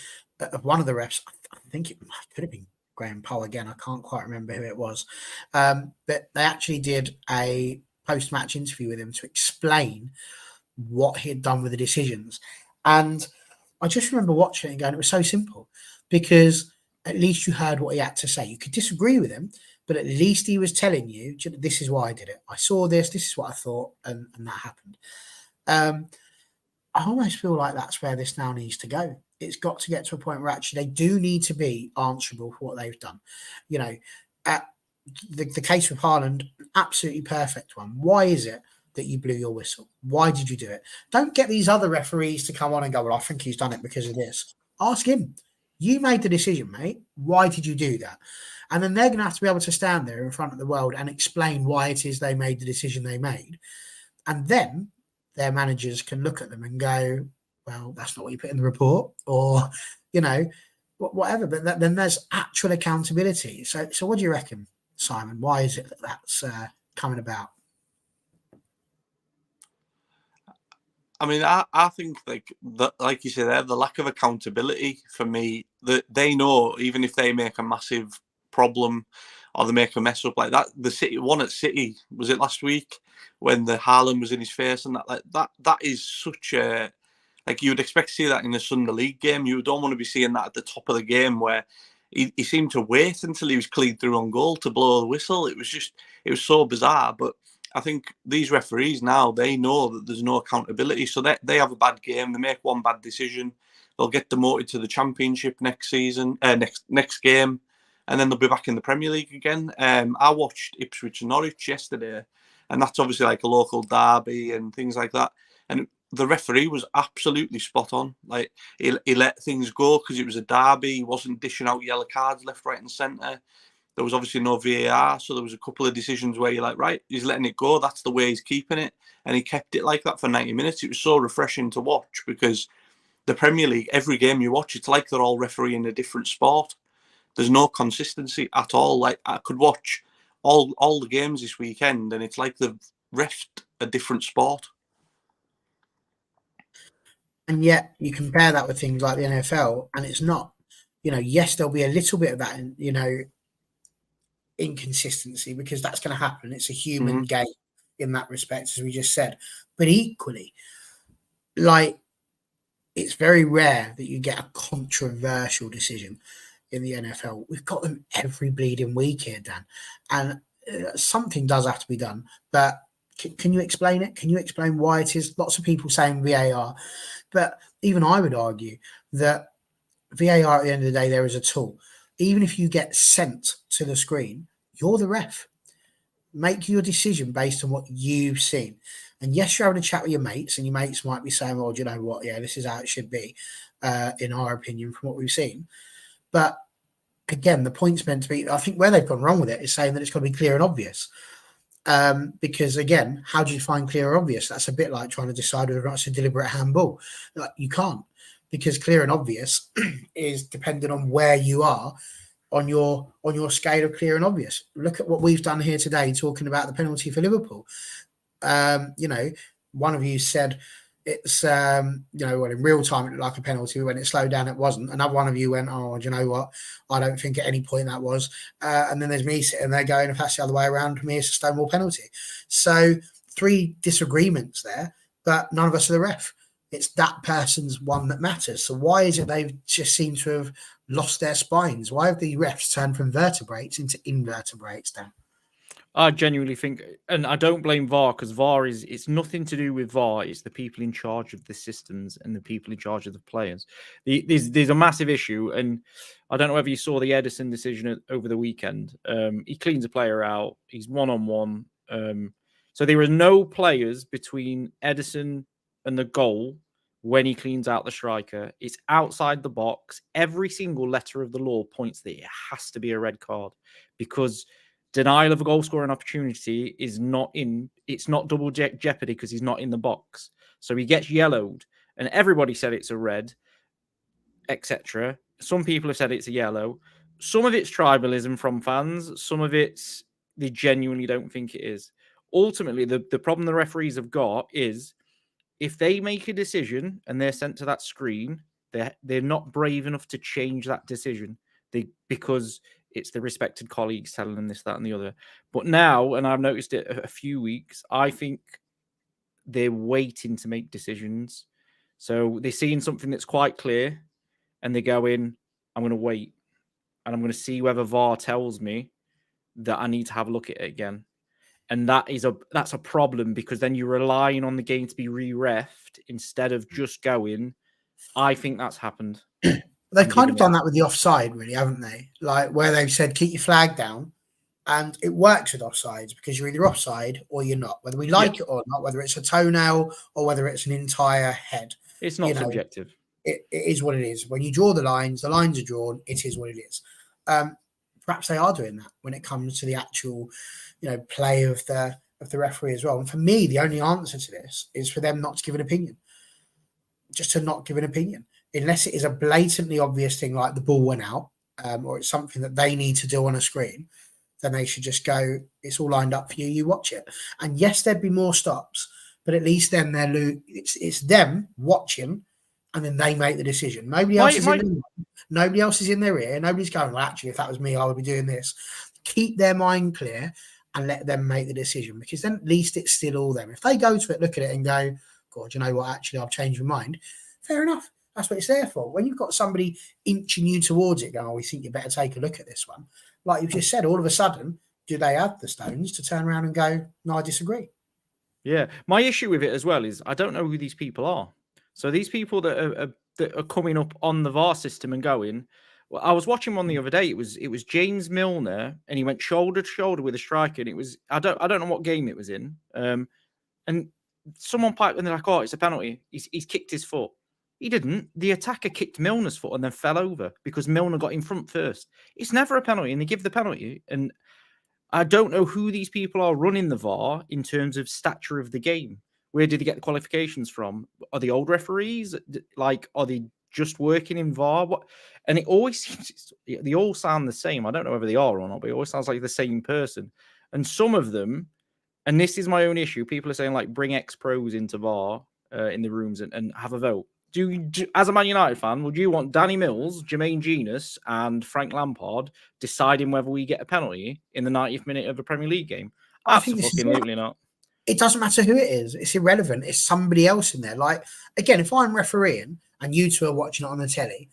Speaker 1: one of the refs. I think it could have been Graham Poll again. I can't quite remember who it was. But they actually did a post-match interview with him to explain what he had done with the decisions. And I just remember watching it and going, it was so simple because at least you heard what he had to say. You could disagree with him, but at least he was telling you, this is why I did it. I saw this is what I thought, and that happened. I almost feel like that's where this now needs to go. It's got to get to a point where actually they do need to be answerable for what they've done. The case with Haaland, absolutely perfect one. Why is it that you blew your whistle? Why did you do it? Don't get these other referees to come on and go, well, I think he's done it because of this. Ask him. You made the decision, mate. Why did you do that? And then they're going to have to be able to stand there in front of the world and explain why it is they made the decision they made. And then their managers can look at them and go, well, that's not what you put in the report, or, whatever. But then there's actual accountability. So what do you reckon, Simon? Why is it that that's coming about?
Speaker 2: I mean, I think like you said there, the lack of accountability for me, that they know even if they make a massive problem or they make a mess up like that, the City one at City, was it last week when the Haaland was in his face and that is such a, like, you would expect to see that in a Sunday League game. You don't want to be seeing that at the top of the game where he seemed to wait until he was cleared through on goal to blow the whistle. It was so bizarre. But I think these referees now, they know that there's no accountability. So they have a bad game. They make one bad decision. They'll get demoted to the Championship next season, next game. And then they'll be back in the Premier League again. I watched Ipswich and Norwich yesterday. And that's obviously like a local derby and things like that. And the referee was absolutely spot on. Like, he let things go because it was a derby. He wasn't dishing out yellow cards left, right and centre. There was obviously no VAR, so there was a couple of decisions where you're like, right, he's letting it go. That's the way he's keeping it. And he kept it like that for 90 minutes. It was so refreshing to watch because the Premier League, every game you watch, it's like they're all refereeing a different sport. There's no consistency at all. Like, I could watch all the games this weekend and it's like they've refed a different sport.
Speaker 1: And yet you compare that with things like the NFL and it's not, yes, there'll be a little bit of that, inconsistency because that's going to happen. It's a human game in that respect, as we just said. But equally, like, it's very rare that you get a controversial decision in the NFL. We've got them every bleeding week here, Dan. And something does have to be done. But can you explain it? Can you explain why it is? Lots of people saying VAR. But even I would argue that VAR at the end of the day, there is a tool. Even if you get sent to the screen, you're the ref. Make your decision based on what you've seen. And yes, you're having a chat with your mates, and your mates might be saying, well, do you know what? Yeah, this is how it should be, in our opinion, from what we've seen. But again, the point's meant to be, I think where they've gone wrong with it is saying that it's got to be clear and obvious. Because again, how do you find clear and obvious? That's a bit like trying to decide whether or not it's a deliberate handball. Like, you can't, because clear and obvious is dependent on where you are on your scale of clear and obvious. Look at what we've done here today, talking about the penalty for Liverpool. One of you said it's in real time it looked like a penalty. When it slowed down, it wasn't. Another one of you went, oh, do you know what? I don't think at any point that was. And then there's me sitting there going, if that's the other way around, for me it's a Stonewall penalty. So 3 disagreements there, but none of us are the ref. It's that person's one that matters. So why is it they've just seemed to have lost their spines? Why have the refs turned from vertebrates into invertebrates then?
Speaker 3: I genuinely think, and I don't blame VAR, because VAR it's nothing to do with VAR. It's the people in charge of the systems and the people in charge of the players. There's a massive issue, and I don't know whether you saw the Edison decision over the weekend. He cleans a player out. He's 1-on-1. So there are no players between Edison and the goal when he cleans out the striker, it's outside the box. Every single letter of the law points that it has to be a red card, because denial of a goal scoring opportunity is not in. It's not double jeopardy because he's not in the box. So he gets yellowed, and everybody said it's a red, etc. Some people have said it's a yellow. Some of it's tribalism from fans. Some of it's they genuinely don't think it is. Ultimately, the problem the referees have got is if they make a decision and they're sent to that screen, they're not brave enough to change that decision. Because it's the respected colleagues telling them this, that, and the other. But now, and I've noticed it a few weeks, I think they're waiting to make decisions. So they're seeing something that's quite clear, and they go in, I'm going to wait, and I'm going to see whether VAR tells me that I need to have a look at it again. And that's a problem, because then you're relying on the game to be re-refed instead of just going. I think that's happened.
Speaker 1: They've kind of done that with the offside, really, haven't they? Like where they've said, keep your flag down. And it works with offsides because you're either offside or you're not, whether we like it or not, whether it's a toenail or whether it's an entire head.
Speaker 3: It's not subjective.
Speaker 1: It is what it is. When you draw the lines are drawn. It is what it is. Perhaps they are doing that when it comes to the actual, play of the referee as well. And for me, the only answer to this is for them not to give an opinion. Just to not give an opinion, unless it is a blatantly obvious thing like the ball went out, or it's something that they need to do on a screen. Then they should just go, it's all lined up for you, you watch it. And yes, there'd be more stops, but at least then it's them watching, and then they make the decision. Nobody else is in their ear. Nobody's going, well, actually, if that was me, I would be doing this. Keep their mind clear and let them make the decision, because then at least it's still all them. If they go to it, look at it and go, God, you know what, actually, I've changed my mind. Fair enough. That's what it's there for. When you've got somebody inching you towards it, going, oh, we think you better take a look at this one. Like you just said, all of a sudden, do they have the stones to turn around and go, no, I disagree?
Speaker 3: Yeah. My issue with it as well is I don't know who these people are. So these people that are coming up on the VAR system and going, well, I was watching one the other day. It was James Milner, and he went shoulder to shoulder with a striker, and it was I don't know what game it was in. And someone piped and they're like, oh, it's a penalty. He's kicked his foot. He didn't. The attacker kicked Milner's foot and then fell over because Milner got in front first. It's never a penalty, and they give the penalty. And I don't know who these people are running the VAR in terms of stature of the game. Where did they get the qualifications from? Are they old referees? Like, are they just working in VAR? What? And it always seems they all sound the same. I don't know whether they are or not, but it always sounds like the same person. And some of them, and this is my own issue, people are saying, like, bring ex-pros into VAR in the rooms and have a vote. As a Man United fan, would you want Danny Mills, Jermaine Genius, and Frank Lampard deciding whether we get a penalty in the 90th minute of a Premier League game? Absolutely not.
Speaker 1: It doesn't matter who it is. It's irrelevant. It's somebody else in there. Like, again, if I'm refereeing and you two are watching it on the telly,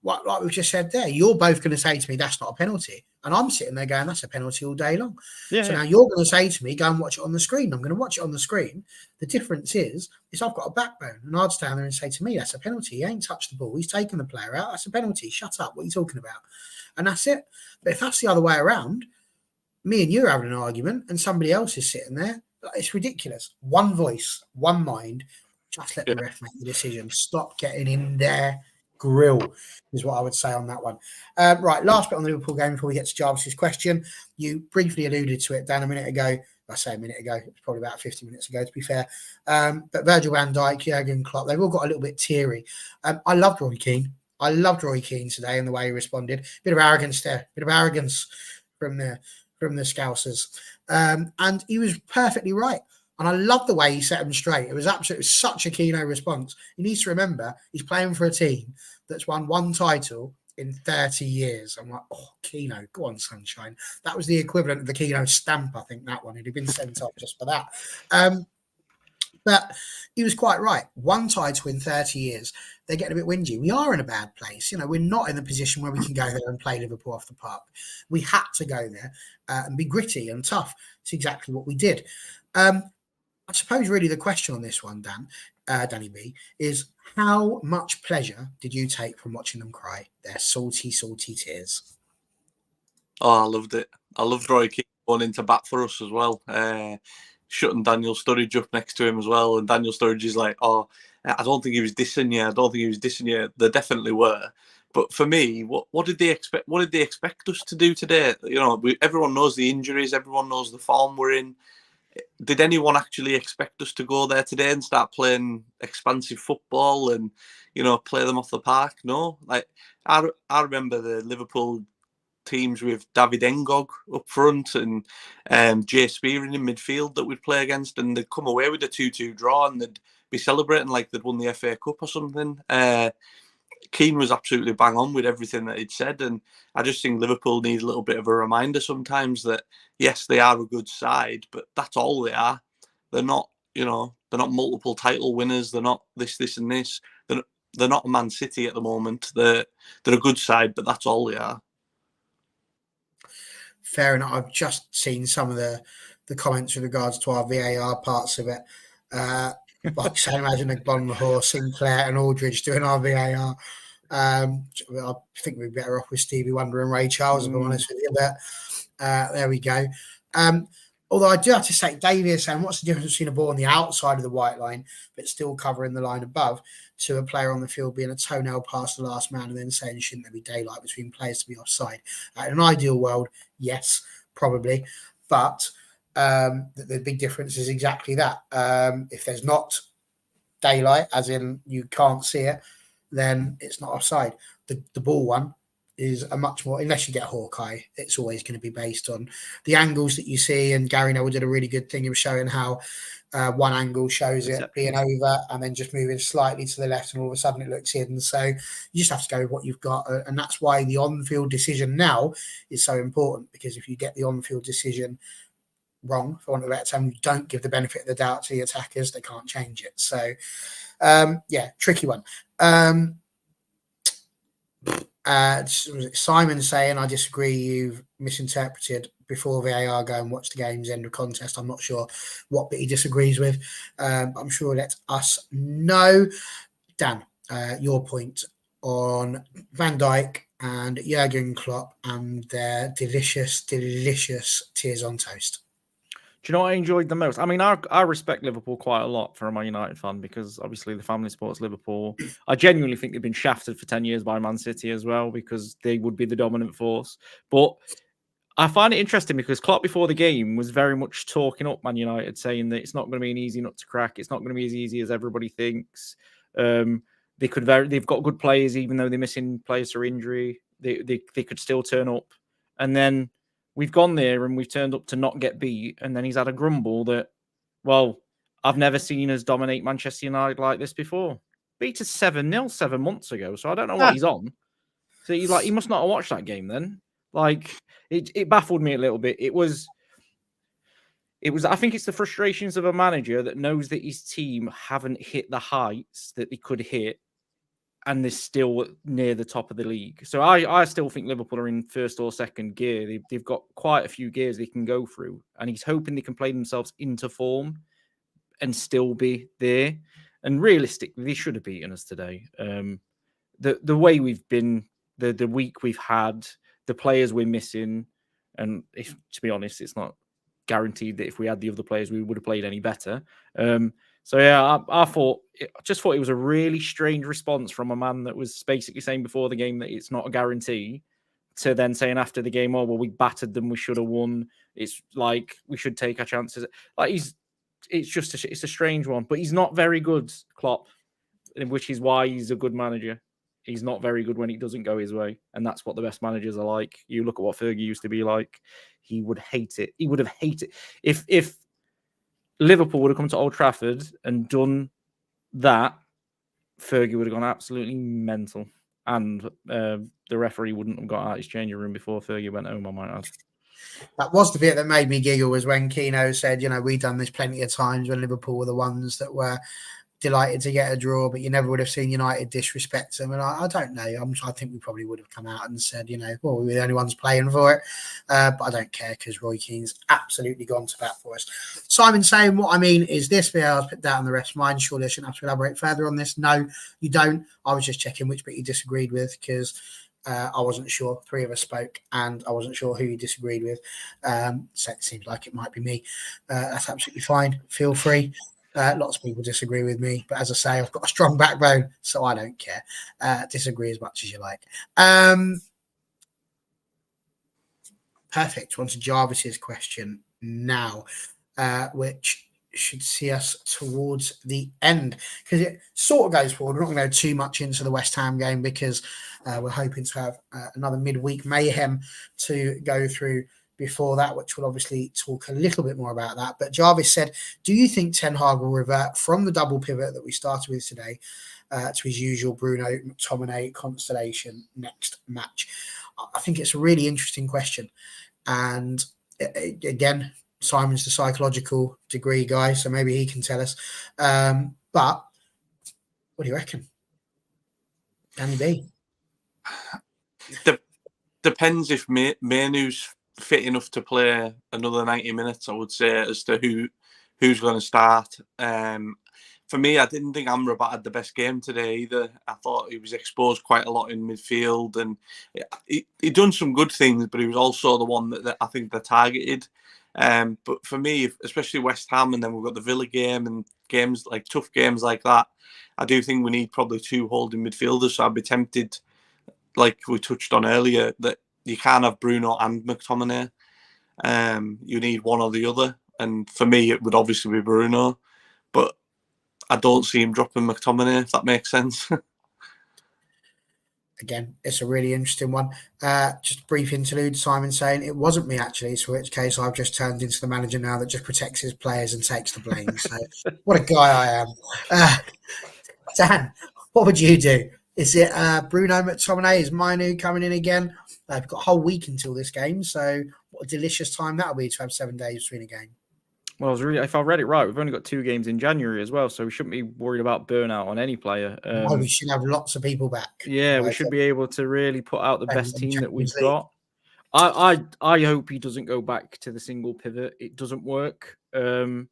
Speaker 1: like we've just said there, you're both going to say to me, that's not a penalty. And I'm sitting there going, that's a penalty all day long. Now you're going to say to me, go and watch it on the screen. I'm going to watch it on the screen. The difference is I've got a backbone. And I'd stand there and say to me, that's a penalty. He ain't touched the ball. He's taken the player out. That's a penalty. Shut up. What are you talking about? And that's it. But if that's the other way around, me and you are having an argument and somebody else is sitting there, it's ridiculous. One voice, one mind. Just let the ref make the decision. Stop getting in there. Grill is what I would say on that one. Right, last bit on the Liverpool game before we get to Jarvis's question. You briefly alluded to it, Dan, a minute ago. I say a minute ago, it was probably about 50 minutes ago, to be fair. But Virgil van Dijk, Jurgen Klopp, they've all got a little bit teary. I loved Roy Keane. I loved Roy Keane today and the way he responded. Bit of arrogance there, bit of arrogance from the Scousers. And he was perfectly right. And I love the way he set them straight. It was such a Keano response. He needs to remember he's playing for a team that's won one title in 30 years. I'm like, oh, Keano, go on, sunshine. That was the equivalent of the Keano stamp, I think, that one. He'd have been sent off just for that. But he was quite right. One title in 30 years. They're getting a bit whingy. We are in a bad place. We're not in the position where we can go there and play Liverpool off the park. We had to go there and be gritty and tough. It's exactly what we did. I suppose really the question on this one, Danny B, is how much pleasure did you take from watching them cry? Their salty, salty tears.
Speaker 2: Oh, I loved it. I loved Roy Keane going into bat for us as well. shutting Daniel Sturridge up next to him as well. And Daniel Sturridge is like, "Oh, I don't think he was dissing you. I don't think he was dissing you." They definitely were. But for me, what did they expect? What did they expect us to do today? You know, everyone knows the injuries. Everyone knows the form we're in. Did anyone actually expect us to go there today and start playing expansive football and, you know, play them off the park? No. Like, I remember the Liverpool teams with David Ngog up front and Jay Spearing in midfield that we'd play against, and they'd come away with a 2-2 draw and they'd be celebrating like they'd won the FA Cup or something. Keane was absolutely bang on with everything that he'd said, and I just think Liverpool need a little bit of a reminder sometimes that yes, they are a good side, but that's all they are. They're not, you know, they're not multiple title winners. They're not this, and this. They're not Man City at the moment. They're a good side, but that's all they are.
Speaker 1: Fair enough. I've just seen some of the comments with regards to our VAR parts of it. Like I imagine Bonmahor, Sinclair, and Aldridge doing our VAR. I think we'd be better off with Stevie Wonder and Ray Charles, if I'm honest with you. But there we go. Although I do have to say, Davey is saying, what's the difference between a ball on the outside of the white line, but still covering the line above, to a player on the field being a toenail past the last man and then saying, shouldn't there be daylight between players to be offside? In an ideal world, yes, probably. But the big difference is exactly that. If there's not daylight, as in you can't see it, then it's not offside. The ball one is a much more, unless you get Hawkeye, it's always going to be based on the angles that you see. And Gary Neville did a really good thing of showing how one angle shows it being over and then just moving slightly to the left, and all of a sudden it looks hidden. So you just have to go with what you've got. And that's why the on-field decision now is so important, because if you get the on-field decision wrong, for want of a better term, you don't give the benefit of the doubt to the attackers, they can't change it. So yeah, tricky one. Simon saying, I disagree, you've misinterpreted before VAR, go and watch the games, end of contest. I'm not sure what bit he disagrees with. I'm sure let us know. Dan, your point on Van Dijk and Jurgen Klopp and their delicious tears on toast.
Speaker 3: Do you know what I enjoyed the most? I mean, I respect Liverpool quite a lot for a Man United fan, because obviously the family supports Liverpool. I genuinely think they've been shafted for 10 years by Man City as well, because they would be the dominant force. But I find it interesting because Klopp before the game was very much talking up Man United, saying that it's not going to be an easy nut to crack. It's not going to be as easy as everybody thinks. They've got good players, even though they're missing players for injury. They could still turn up. And then we've gone there and we've turned up to not get beat. And then he's had a grumble that, well, I've never seen us dominate Manchester United like this before. Beat us 7-0 7 months ago. So I don't know what he's on. So he must not have watched that game then. Like, it baffled me a little bit. It was, I think it's the frustrations of a manager that knows that his team haven't hit the heights that they could hit, and they're still near the top of the league. So I still think Liverpool are in first or second gear. They've got quite a few gears they can go through, and he's hoping they can play themselves into form and still be there. And realistically, they should have beaten us today. The way we've been, the week we've had, the players we're missing, and to be honest, it's not guaranteed that if we had the other players, we would have played any better. So yeah, I just thought it was a really strange response from a man that was basically saying before the game that it's not a guarantee, to then saying after the game, oh well, we battered them, we should have won. It's like we should take our chances. Like it's a strange one, but he's not very good, Klopp, which is why he's a good manager. He's not very good when it doesn't go his way, and that's what the best managers are like. You look at what Fergie used to be like; he would hate it. He would have hated if Liverpool would have come to Old Trafford and done that. Fergie would have gone absolutely mental, and the referee wouldn't have got out his changing room before Fergie went home, I might add.
Speaker 1: That was the bit that made me giggle, was when Keano said, we've done this plenty of times when Liverpool were the ones that were delighted to get a draw, but you never would have seen United disrespect them. And I don't know. I think we probably would have come out and said, well, we were the only ones playing for it. But I don't care, because Roy Keane's absolutely gone to bat for us. Simon saying, what I mean is this, VAR's put down the ref's mind. Surely I shouldn't have to elaborate further on this. No, you don't. I was just checking which bit you disagreed with, because I wasn't sure. 3 of us spoke, and I wasn't sure who you disagreed with. So it seems like it might be me. That's absolutely fine. Feel free. Lots of people disagree with me, but as I say, I've got a strong backbone, so I don't care. Disagree as much as you like. Perfect. On to Jarvis's question now, which should see us towards the end, because it sort of goes forward. We're not going to go too much into the West Ham game because we're hoping to have another midweek mayhem to go through before that, which we'll obviously talk a little bit more about that. But Jarvis said, do you think Ten Hag will revert from the double pivot that we started with today to his usual Bruno McTominay constellation next match? I think it's a really interesting question. And again, Simon's the psychological degree guy, so maybe he can tell us. But what do you reckon? Can he be?
Speaker 2: Depends if Mainu's fit enough to play another 90 minutes, I would say, as to who's going to start. For me, I didn't think Amrabat had the best game today either. I thought he was exposed quite a lot in midfield, and he done some good things, but he was also the one that I think they targeted. But for me, especially West Ham, and then we've got the Villa game and games like tough games like that, I do think we need probably 2 holding midfielders. So I'd be tempted, like we touched on earlier, that you can't have Bruno and McTominay. You need one or the other. And for me, it would obviously be Bruno. But I don't see him dropping McTominay, if that makes sense.
Speaker 1: Again, it's a really interesting one. Just a brief interlude. Simon saying it wasn't me actually, so in which case I've just turned into the manager now that just protects his players and takes the blame. So what a guy I am. Dan, what would you do? Is it Bruno McTominay? Is Mainu coming in again? We've got a whole week until this game, so what a delicious time that'll be to have 7 days between a game.
Speaker 3: Well, if I read it right, we've only got 2 games in January as well, so we shouldn't be worried about burnout on any player.
Speaker 1: We should have lots of people back.
Speaker 3: Yeah, we should be able to really put out the best team that we've got. I hope he doesn't go back to the single pivot. It doesn't work. The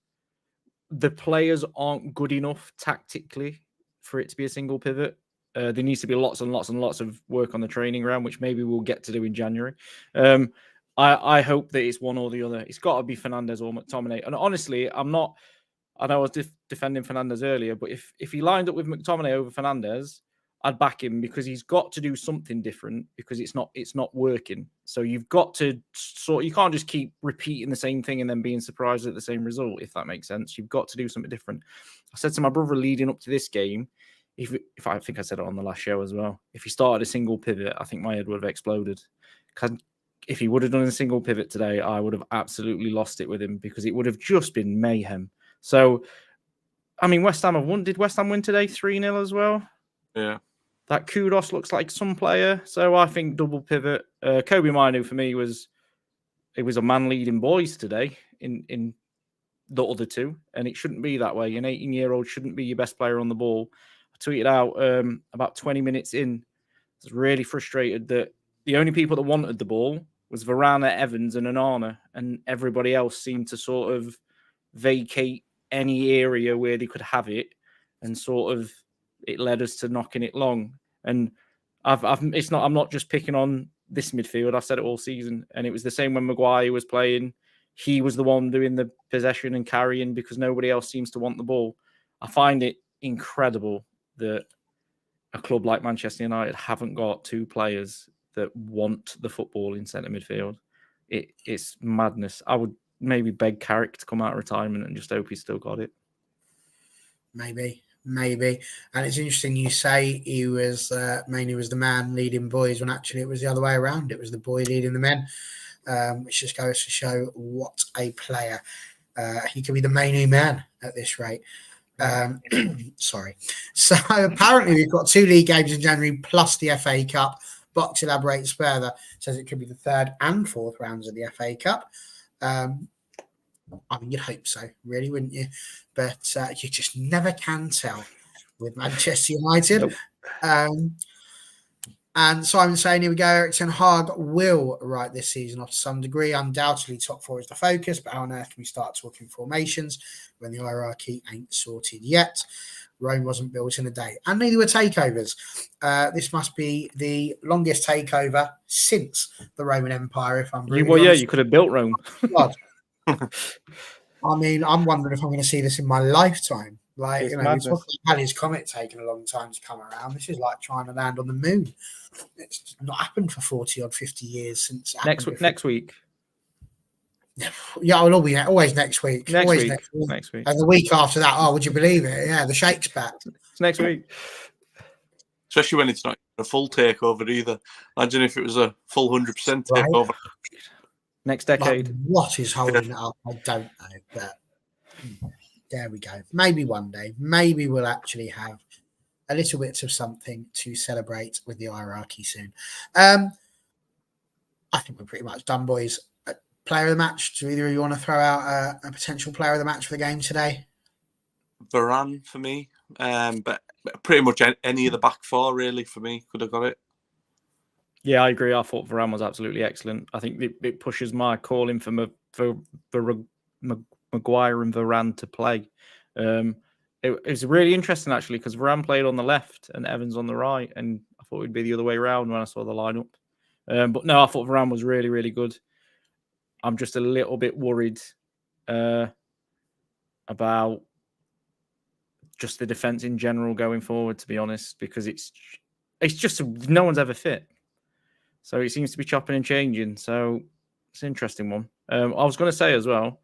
Speaker 3: players aren't good enough tactically for it to be a single pivot. There needs to be lots and lots and lots of work on the training ground, which maybe we'll get to do in January. I hope that it's one or the other. It's got to be Fernandes or McTominay. And honestly, I know I was defending Fernandes earlier, but if he lined up with McTominay over Fernandes, I'd back him because he's got to do something different because it's not working. So you've got to you can't just keep repeating the same thing and then being surprised at the same result, if that makes sense. You've got to do something different. I said to my brother leading up to this game, if I think I said it on the last show as well, if he started a single pivot, I think my head would have exploded. If he would have done a single pivot today, I would have absolutely lost it with him because it would have just been mayhem. So, I mean, West Ham have won. Did West Ham win today 3-0 as well?
Speaker 2: Yeah.
Speaker 3: That Kudos looks like some player. So I think double pivot. Kobe Minu for me was a man leading boys today in the other 2. And it shouldn't be that way. An 18-year-old shouldn't be your best player on the ball. I tweeted out about 20 minutes in. I was really frustrated that the only people that wanted the ball was Varane, Evans and Onana, and everybody else seemed to sort of vacate any area where they could have it, and sort of it led us to knocking it long. And I'm not just picking on this midfield. I've said it all season, and it was the same when Maguire was playing. He was the one doing the possession and carrying because nobody else seems to want the ball. I find it incredible that a club like Manchester United haven't got 2 players that want the football in centre midfield. It's madness. I would maybe beg Carrick to come out of retirement and just hope he's still got it. Maybe.
Speaker 1: And it's interesting you say he was mainly was the man leading boys when actually it was the other way around. It was the boy leading the men, which just goes to show what a player. He could be the main man at this rate. Sorry. So apparently we've got 2 league games in January plus the FA Cup. Box elaborates further, says it could be the 3rd and 4th rounds of the FA Cup. I mean, you'd hope so, really, wouldn't you? But you just never can tell with Manchester United.
Speaker 3: Nope.
Speaker 1: And Simon's saying, here we go, Erik ten Hag will write this season off to some degree. Undoubtedly, top 4 is the focus, but how on earth can we start talking formations when the hierarchy ain't sorted yet? Rome wasn't built in a day, and neither were takeovers. This must be the longest takeover since the Roman Empire, if I'm brutally honest.
Speaker 3: You could have built Rome.
Speaker 1: God. I mean, I'm wondering if I'm going to see this in my lifetime. Like,
Speaker 3: It's
Speaker 1: we
Speaker 3: madness.
Speaker 1: talk about Halley's Comet taking a long time to come around. This is like trying to land on the moon. It's not happened for 40 or 50 years since it
Speaker 3: Next week.
Speaker 1: Yeah, it'll be always next week.
Speaker 3: Next
Speaker 1: always
Speaker 3: week.
Speaker 1: next week.
Speaker 3: Next week.
Speaker 1: And the week after that, would you believe it? Yeah, the Sheikh's back.
Speaker 3: It's next week.
Speaker 2: Especially when it's not a full takeover either. Imagine if it was a full 100%
Speaker 1: Right.
Speaker 2: takeover.
Speaker 3: Next decade.
Speaker 1: Like, what is holding it up? I don't know. But there we go. Maybe one day. Maybe we'll actually have a little bit of something to celebrate with the hierarchy soon. I think we're pretty much done, boys. Player of the match. Do either of you want to throw out a potential player of the match for the game today?
Speaker 2: Varane for me. But pretty much any of the back four, really, for me, could have got it.
Speaker 3: Yeah, I agree. I thought Varane was absolutely excellent. I think it pushes my calling for Maguire and Varane to play. It was really interesting, actually, because Varane played on the left and Evans on the right, and I thought it would be the other way around when I saw the lineup. But no, I thought Varane was really, really good. I'm just a little bit worried about just the defense in general going forward, to be honest, because it's just no one's ever fit. So it seems to be chopping and changing. So it's an interesting one. I was going to say as well,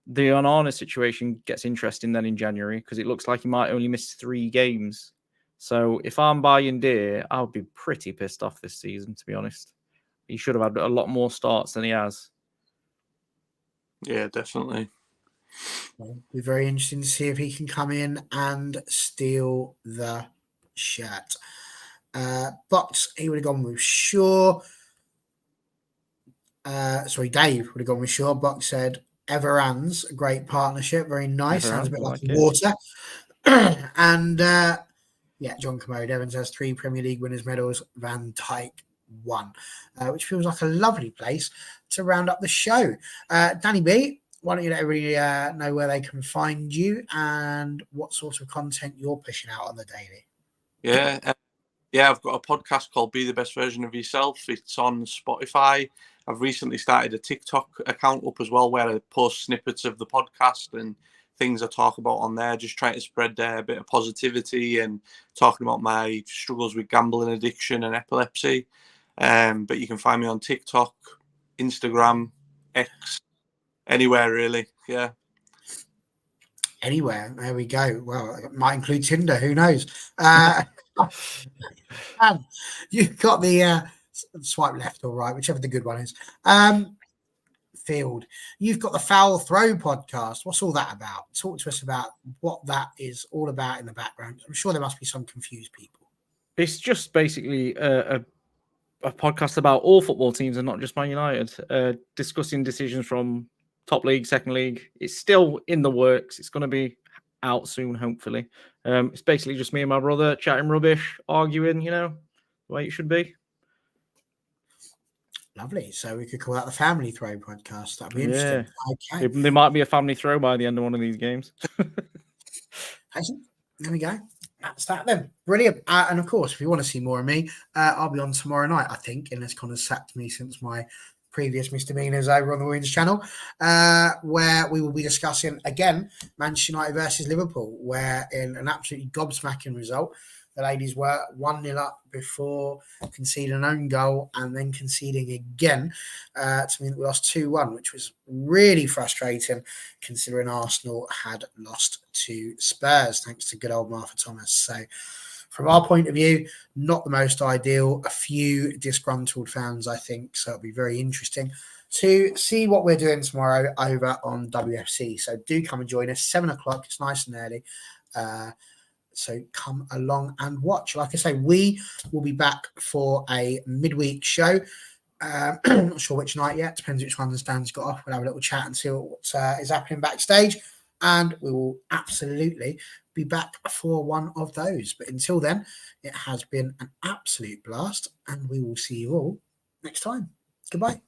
Speaker 3: the Onana situation gets interesting then in January because it looks like he might only miss 3 games. So if I'm buying dear, I would be pretty pissed off this season, to be honest. He should have had a lot more starts than he has.
Speaker 2: Yeah, definitely.
Speaker 1: It'll be very interesting to see if he can come in and steal the shirt. Box, he would have gone with Shaw. Dave would have gone with Shaw. Box said Everan's a great partnership. Very nice. Sounds a bit like water. And John Commode. Evans has 3 Premier League winners' medals. Van Dijk 1, which feels like a lovely place to round up the show. Danny B, why don't you let everybody know where they can find you and what sort of content you're pushing out on the daily?
Speaker 2: Yeah, I've got a podcast called Be the Best Version of Yourself. It's on Spotify. I've recently started a TikTok account up as well where I post snippets of the podcast and things I talk about on there, just trying to spread a bit of positivity and talking about my struggles with gambling addiction and epilepsy. But you can find me on TikTok, Instagram, X, anywhere really. Yeah.
Speaker 1: Anywhere. There we go. Well, it might include Tinder. Who knows? And you've got the swipe left or right, whichever the good one is. Field. You've got the Foul Throw podcast. What's all that about? Talk to us about what that is all about in the background. I'm sure there must be some confused people.
Speaker 3: It's just basically a podcast about all football teams and not just Man United, discussing decisions from top league, second league. It's still in the works. It's going to be out soon, hopefully. It's basically just me and my brother chatting rubbish, arguing, the way it should be.
Speaker 1: Lovely. So we could call that the Family Throw podcast. That'd be interesting. Okay.
Speaker 3: There might be a family throw by the end of one of these games.
Speaker 1: There we go. That's that then. Brilliant. And of course, if you want to see more of me, I'll be on tomorrow night, I think, unless Connor's sacked me since my previous misdemeanors over on the Women's Channel, where we will be discussing, again, Manchester United versus Liverpool, where in an absolutely gobsmacking result, the ladies were 1-0 up before conceding an own goal and then conceding again to mean that we lost 2-1, which was really frustrating considering Arsenal had lost to Spurs, thanks to good old Martha Thomas. So from our point of view, not the most ideal. A few disgruntled fans, I think. So it'll be very interesting to see what we're doing tomorrow over on WFC. So do come and join us, 7 o'clock. It's nice and early. So come along and watch. Like I say, we will be back for a midweek show. Not sure which night yet. Depends which one Stan's got off. We'll have a little chat and see what is happening backstage. And we will absolutely be back for one of those. But until then, it has been an absolute blast. And we will see you all next time. Goodbye.